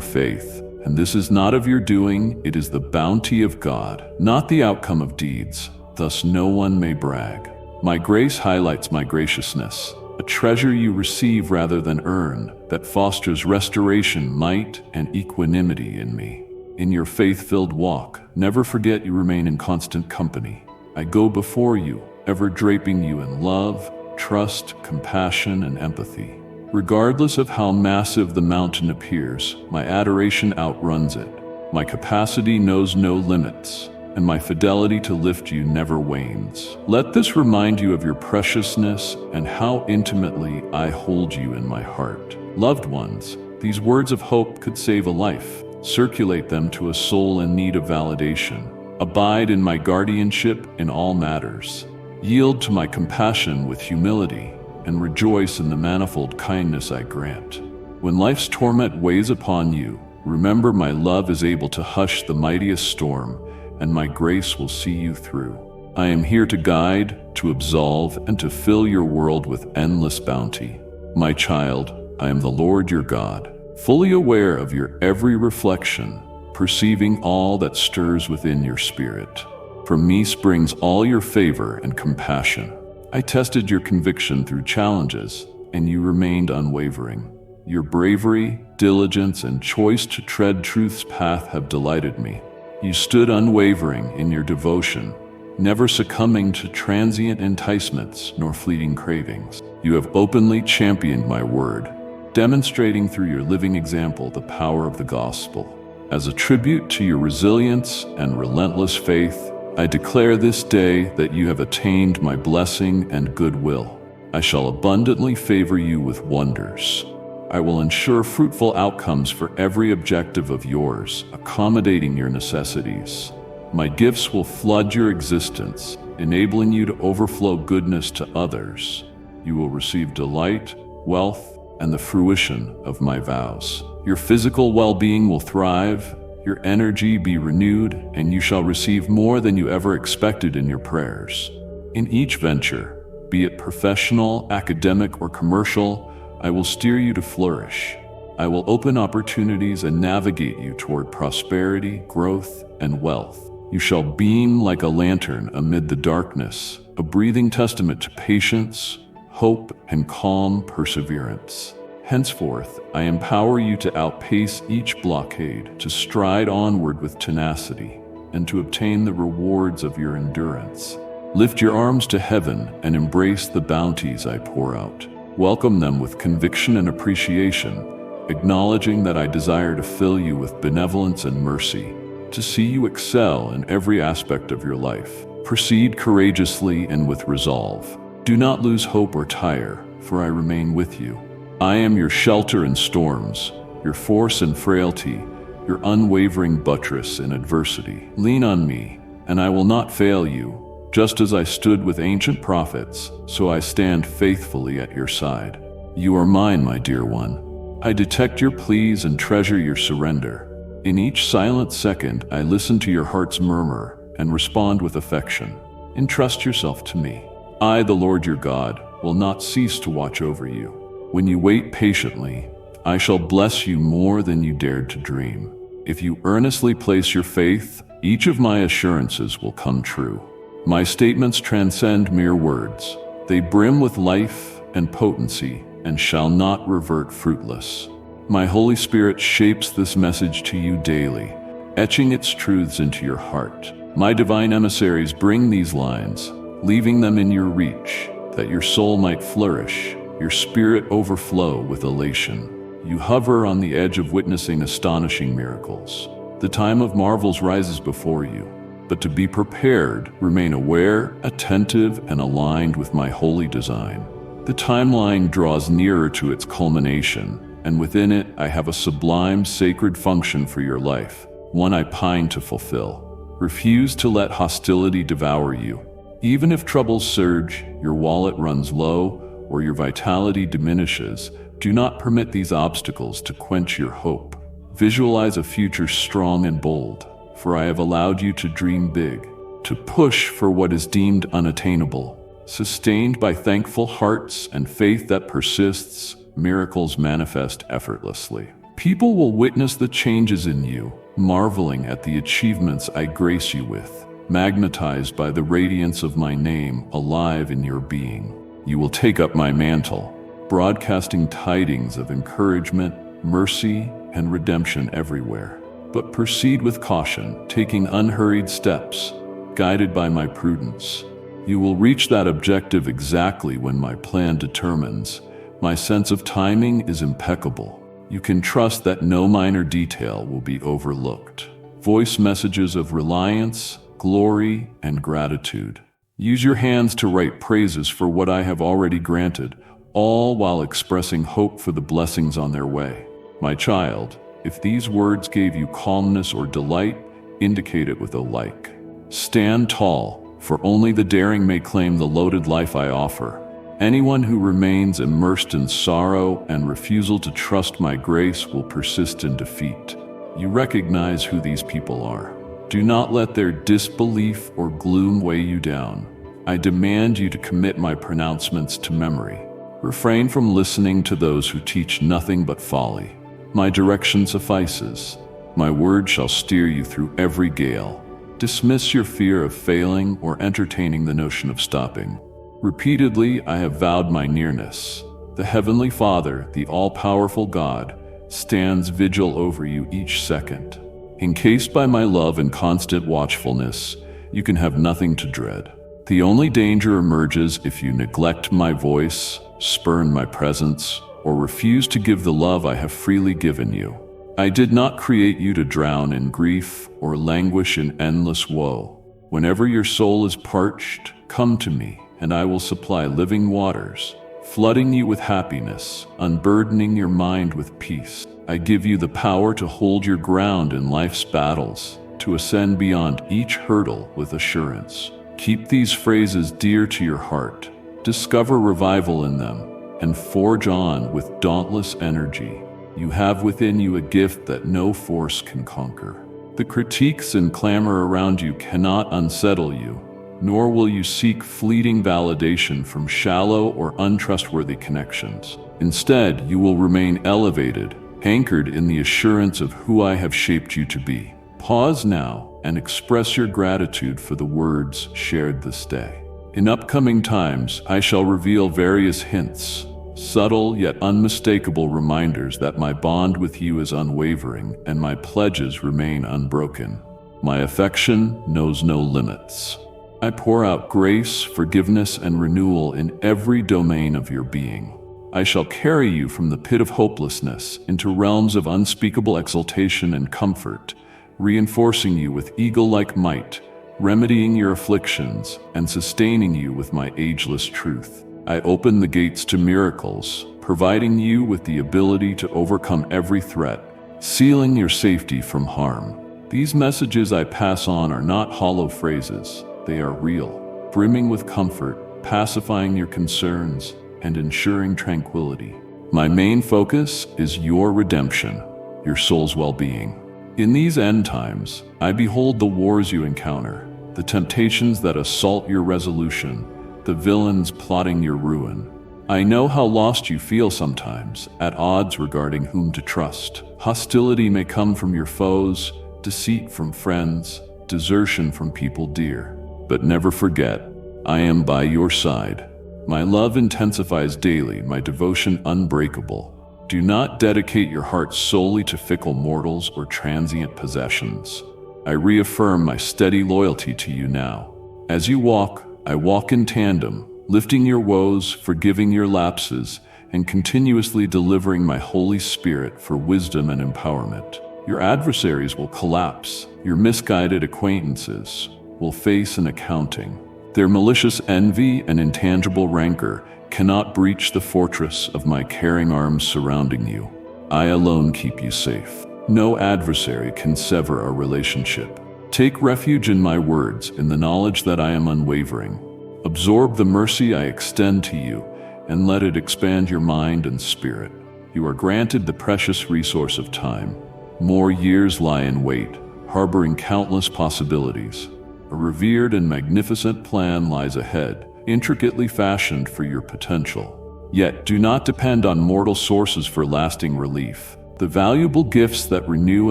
S1: faith. And this is not of your doing, it is the bounty of God, not the outcome of deeds. Thus no one may brag. My grace highlights my graciousness. a treasure you receive rather than earn, that fosters restoration, might, and equanimity in me. In your faith-filled walk, never forget you remain in constant company. I go before you, ever draping you in love, trust, compassion, and empathy. Regardless of how massive the mountain appears, my adoration outruns it. My capacity knows no limits, and my fidelity to lift you never wanes. Let this remind you of your preciousness and how intimately I hold you in my heart. Loved ones, these words of hope could save a life. Circulate them to a soul in need of validation. Abide in my guardianship in all matters. Yield to my compassion with humility, and rejoice in the manifold kindness I grant. When life's torment weighs upon you, remember my love is able to hush the mightiest storm, and my grace will see you through. I am here to guide, to absolve, and to fill your world with endless bounty. My child, I am the Lord your God, fully aware of your every reflection, perceiving all that stirs within your spirit. From me springs all your favor and compassion. I tested your conviction through challenges, and you remained unwavering. Your bravery, diligence, and choice to tread truth's path have delighted me. You stood unwavering in your devotion, never succumbing to transient enticements nor fleeting cravings. You have openly championed my word, demonstrating through your living example the power of the gospel. As a tribute to your resilience and relentless faith, I declare this day that you have attained my blessing and goodwill. I shall abundantly favor you with wonders. I will ensure fruitful outcomes for every objective of yours, accommodating your necessities. My gifts will flood your existence, enabling you to overflow goodness to others. You will receive delight, wealth, and the fruition of my vows. Your physical well-being will thrive, your energy be renewed, and you shall receive more than you ever expected in your prayers. In each venture, be it professional, academic, or commercial, I will steer you to flourish. I will open opportunities and navigate you toward prosperity, growth, and wealth. You shall beam like a lantern amid the darkness, a breathing testament to patience, hope, and calm perseverance. Henceforth, I empower you to outpace each blockade, to stride onward with tenacity, and to obtain the rewards of your endurance. Lift your arms to heaven and embrace the bounties I pour out. Welcome them with conviction and appreciation, acknowledging that I desire to fill you with benevolence and mercy, to see you excel in every aspect of your life. Proceed courageously and with resolve. Do not lose hope or tire, for I remain with you. I am your shelter in storms, your force in frailty, your unwavering buttress in adversity. Lean on me, and I will not fail you. Just as I stood with ancient prophets, so I stand faithfully at your side. You are mine, my dear one. I detect your pleas and treasure your surrender. In each silent second, I listen to your heart's murmur and respond with affection. Entrust yourself to me. I, the Lord your God, will not cease to watch over you. When you wait patiently, I shall bless you more than you dared to dream. If you earnestly place your faith, each of my assurances will come true. My statements transcend mere words. They brim with life and potency and shall not revert fruitless. My Holy Spirit shapes this message to you daily, etching its truths into your heart. My divine emissaries bring these lines, leaving them in your reach, that your soul might flourish, your spirit overflow with elation. You hover on the edge of witnessing astonishing miracles. The time of marvels rises before you. But to be prepared, remain aware, attentive, and aligned with my holy design. The timeline draws nearer to its culmination, and within it I have a sublime, sacred function for your life, one I pine to fulfill. Refuse to let hostility devour you. Even if troubles surge, your wallet runs low, or your vitality diminishes, do not permit these obstacles to quench your hope. Visualize a future strong and bold. For I have allowed you to dream big, to push for what is deemed unattainable. Sustained by thankful hearts and faith that persists, miracles manifest effortlessly. People will witness the changes in you, marveling at the achievements I grace you with, magnetized by the radiance of my name alive in your being. You will take up my mantle, broadcasting tidings of encouragement, mercy, and redemption everywhere. But proceed with caution, taking unhurried steps, guided by my prudence. You will reach that objective exactly when my plan determines. My sense of timing is impeccable. You can trust that no minor detail will be overlooked. Voice messages of reliance, glory, and gratitude. Use your hands to write praises for what I have already granted, all while expressing hope for the blessings on their way. My child, if these words gave you calmness or delight, indicate it with a like. Stand tall, for only the daring may claim the loaded life I offer. Anyone who remains immersed in sorrow and refusal to trust my grace will persist in defeat. You recognize who these people are. Do not let their disbelief or gloom weigh you down. I demand you to commit my pronouncements to memory. Refrain from listening to those who teach nothing but folly. My direction suffices. My word shall steer you through every gale. Dismiss your fear of failing or entertaining the notion of stopping. Repeatedly, I have vowed my nearness. The Heavenly Father, the all-powerful God, stands vigil over you each second. Encased by my love and constant watchfulness, you can have nothing to dread. The only danger emerges if you neglect my voice, spurn my presence, or refuse to give the love I have freely given you. I did not create you to drown in grief or languish in endless woe. Whenever your soul is parched, come to me, and I will supply living waters, flooding you with happiness, unburdening your mind with peace. I give you the power to hold your ground in life's battles, to ascend beyond each hurdle with assurance. Keep these phrases dear to your heart. Discover revival in them, and forge on with dauntless energy. You have within you a gift that no force can conquer. The critiques and clamor around you cannot unsettle you, nor will you seek fleeting validation from shallow or untrustworthy connections. Instead, you will remain elevated, anchored in the assurance of who I have shaped you to be. Pause now and express your gratitude for the words shared this day. In upcoming times, I shall reveal various hints, subtle yet unmistakable reminders that my bond with you is unwavering and my pledges remain unbroken. My affection knows no limits. I pour out grace, forgiveness, and renewal in every domain of your being. I shall carry you from the pit of hopelessness into realms of unspeakable exultation and comfort, reinforcing you with eagle-like might, remedying your afflictions, and sustaining you with my ageless truth. I open the gates to miracles, providing you with the ability to overcome every threat, sealing your safety from harm. These messages I pass on are not hollow phrases. They are real, brimming with comfort, pacifying your concerns, and ensuring tranquility. My main focus is your redemption, your soul's well-being. In these end times, I behold the wars you encounter, the temptations that assault your resolution, the villains plotting your ruin. I know how lost you feel sometimes, at odds regarding whom to trust. Hostility may come from your foes, deceit from friends, desertion from people dear. But never forget, I am by your side. My love intensifies daily, my devotion unbreakable. Do not dedicate your heart solely to fickle mortals or transient possessions. I reaffirm my steady loyalty to you now. As you walk, I walk in tandem, lifting your woes, forgiving your lapses, and continuously delivering my Holy Spirit for wisdom and empowerment. Your adversaries will collapse. Your misguided acquaintances will face an accounting. Their malicious envy and intangible rancor cannot breach the fortress of my caring arms surrounding you. I alone keep you safe. No adversary can sever our relationship. Take refuge in my words, in the knowledge that I am unwavering. Absorb the mercy I extend to you, and let it expand your mind and spirit. You are granted the precious resource of time. More years lie in wait, harboring countless possibilities. A revered and magnificent plan lies ahead, intricately fashioned for your potential. Yet do not depend on mortal sources for lasting relief. The valuable gifts that renew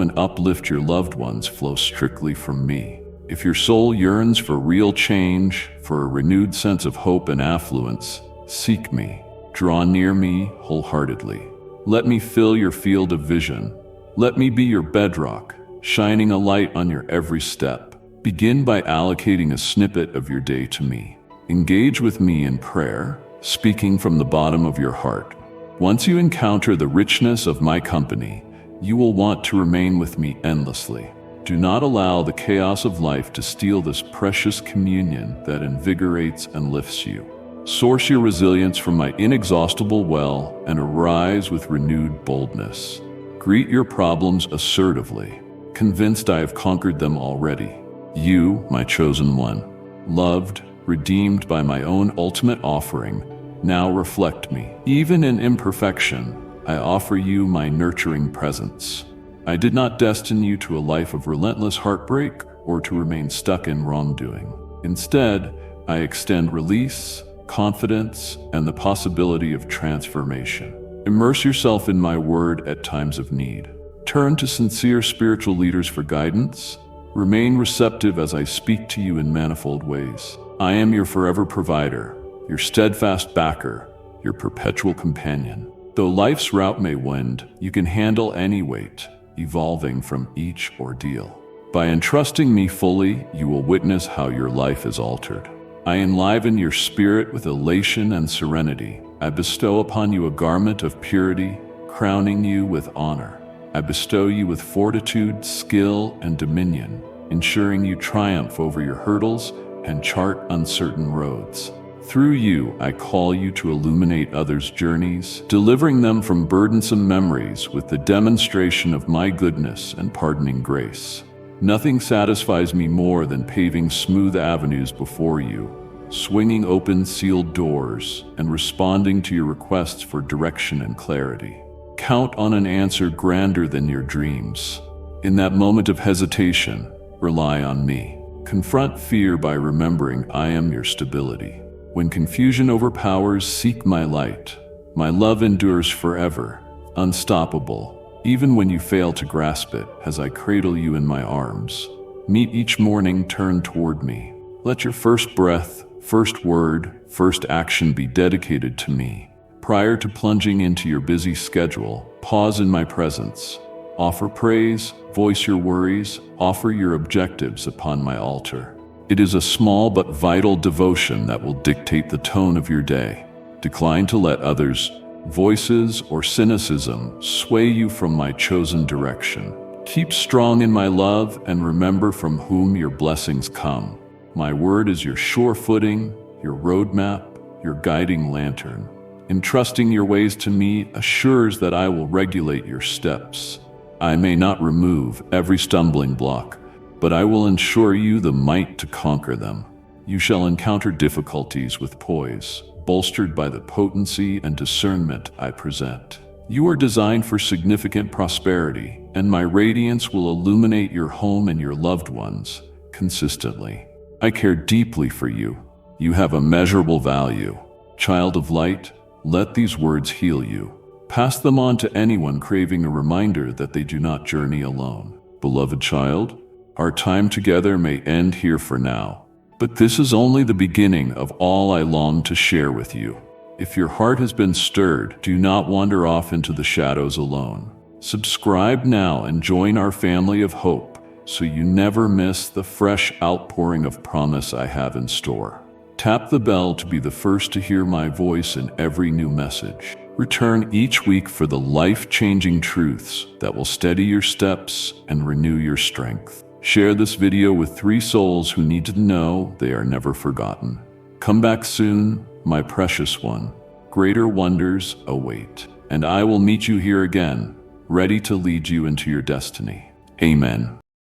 S1: and uplift your loved ones flow strictly from me. If your soul yearns for real change, for a renewed sense of hope and affluence, Seek me. Draw near me wholeheartedly. Let me fill your field of vision. Let me be your bedrock, shining a light on your every step. Begin by allocating a snippet of your day to me. Engage with me in prayer, speaking from the bottom of your heart. Once you encounter the richness of my company, you will want to remain with me endlessly. Do not allow the chaos of life to steal this precious communion that invigorates and lifts you. Source your resilience from my inexhaustible well and arise with renewed boldness. Greet your problems assertively, convinced I have conquered them already. You, my chosen one, loved, redeemed by my own ultimate offering, now reflect me. Even in imperfection, I offer you my nurturing presence. I did not destine you to a life of relentless heartbreak or to remain stuck in wrongdoing. Instead, I extend release, confidence, and the possibility of transformation. Immerse yourself in my word at times of need. Turn to sincere spiritual leaders for guidance. Remain receptive as I speak to you in manifold ways. I am your forever provider, your steadfast backer, your perpetual companion. Though life's route may wend, you can handle any weight, evolving from each ordeal. By entrusting me fully, you will witness how your life is altered. I enliven your spirit with elation and serenity. I bestow upon you a garment of purity, crowning you with honor. I bestow you with fortitude, skill, and dominion, ensuring you triumph over your hurdles and chart uncertain roads. Through you, I call you to illuminate others' journeys, delivering them from burdensome memories with the demonstration of my goodness and pardoning grace. Nothing satisfies me more than paving smooth avenues before you, swinging open sealed doors, and responding to your requests for direction and clarity. Count on an answer grander than your dreams. In that moment of hesitation, rely on me. Confront fear by remembering I am your stability. When confusion overpowers, seek my light. My love endures forever, unstoppable, even when you fail to grasp it, as I cradle you in my arms. Meet each morning, turn toward me. Let your first breath, first word, first action be dedicated to me. Prior to plunging into your busy schedule, pause in my presence. Offer praise, voice your worries, offer your objectives upon my altar. It is a small but vital devotion that will dictate the tone of your day. Decline to let others' voices or cynicism sway you from my chosen direction. Keep strong in my love and remember from whom your blessings come. My word is your sure footing, your roadmap, your guiding lantern. Entrusting your ways to me assures that I will regulate your steps. I may not remove every stumbling block, but I will ensure you the might to conquer them. You shall encounter difficulties with poise, bolstered by the potency and discernment I present. You are designed for significant prosperity, and my radiance will illuminate your home and your loved ones consistently. I care deeply for you. You have immeasurable value. Child of light, let these words heal you. Pass them on to anyone craving a reminder that they do not journey alone. Beloved child, our time together may end here for now, but this is only the beginning of all I long to share with you. If your heart has been stirred, do not wander off into the shadows alone. Subscribe now and join our family of hope so you never miss the fresh outpouring of promise I have in store. Tap the bell to be the first to hear my voice in every new message. Return each week for the life-changing truths that will steady your steps and renew your strength. Share this video with 3 souls who need to know they are never forgotten. Come back soon, my precious one. Greater wonders await, and I will meet you here again, ready to lead you into your destiny. Amen.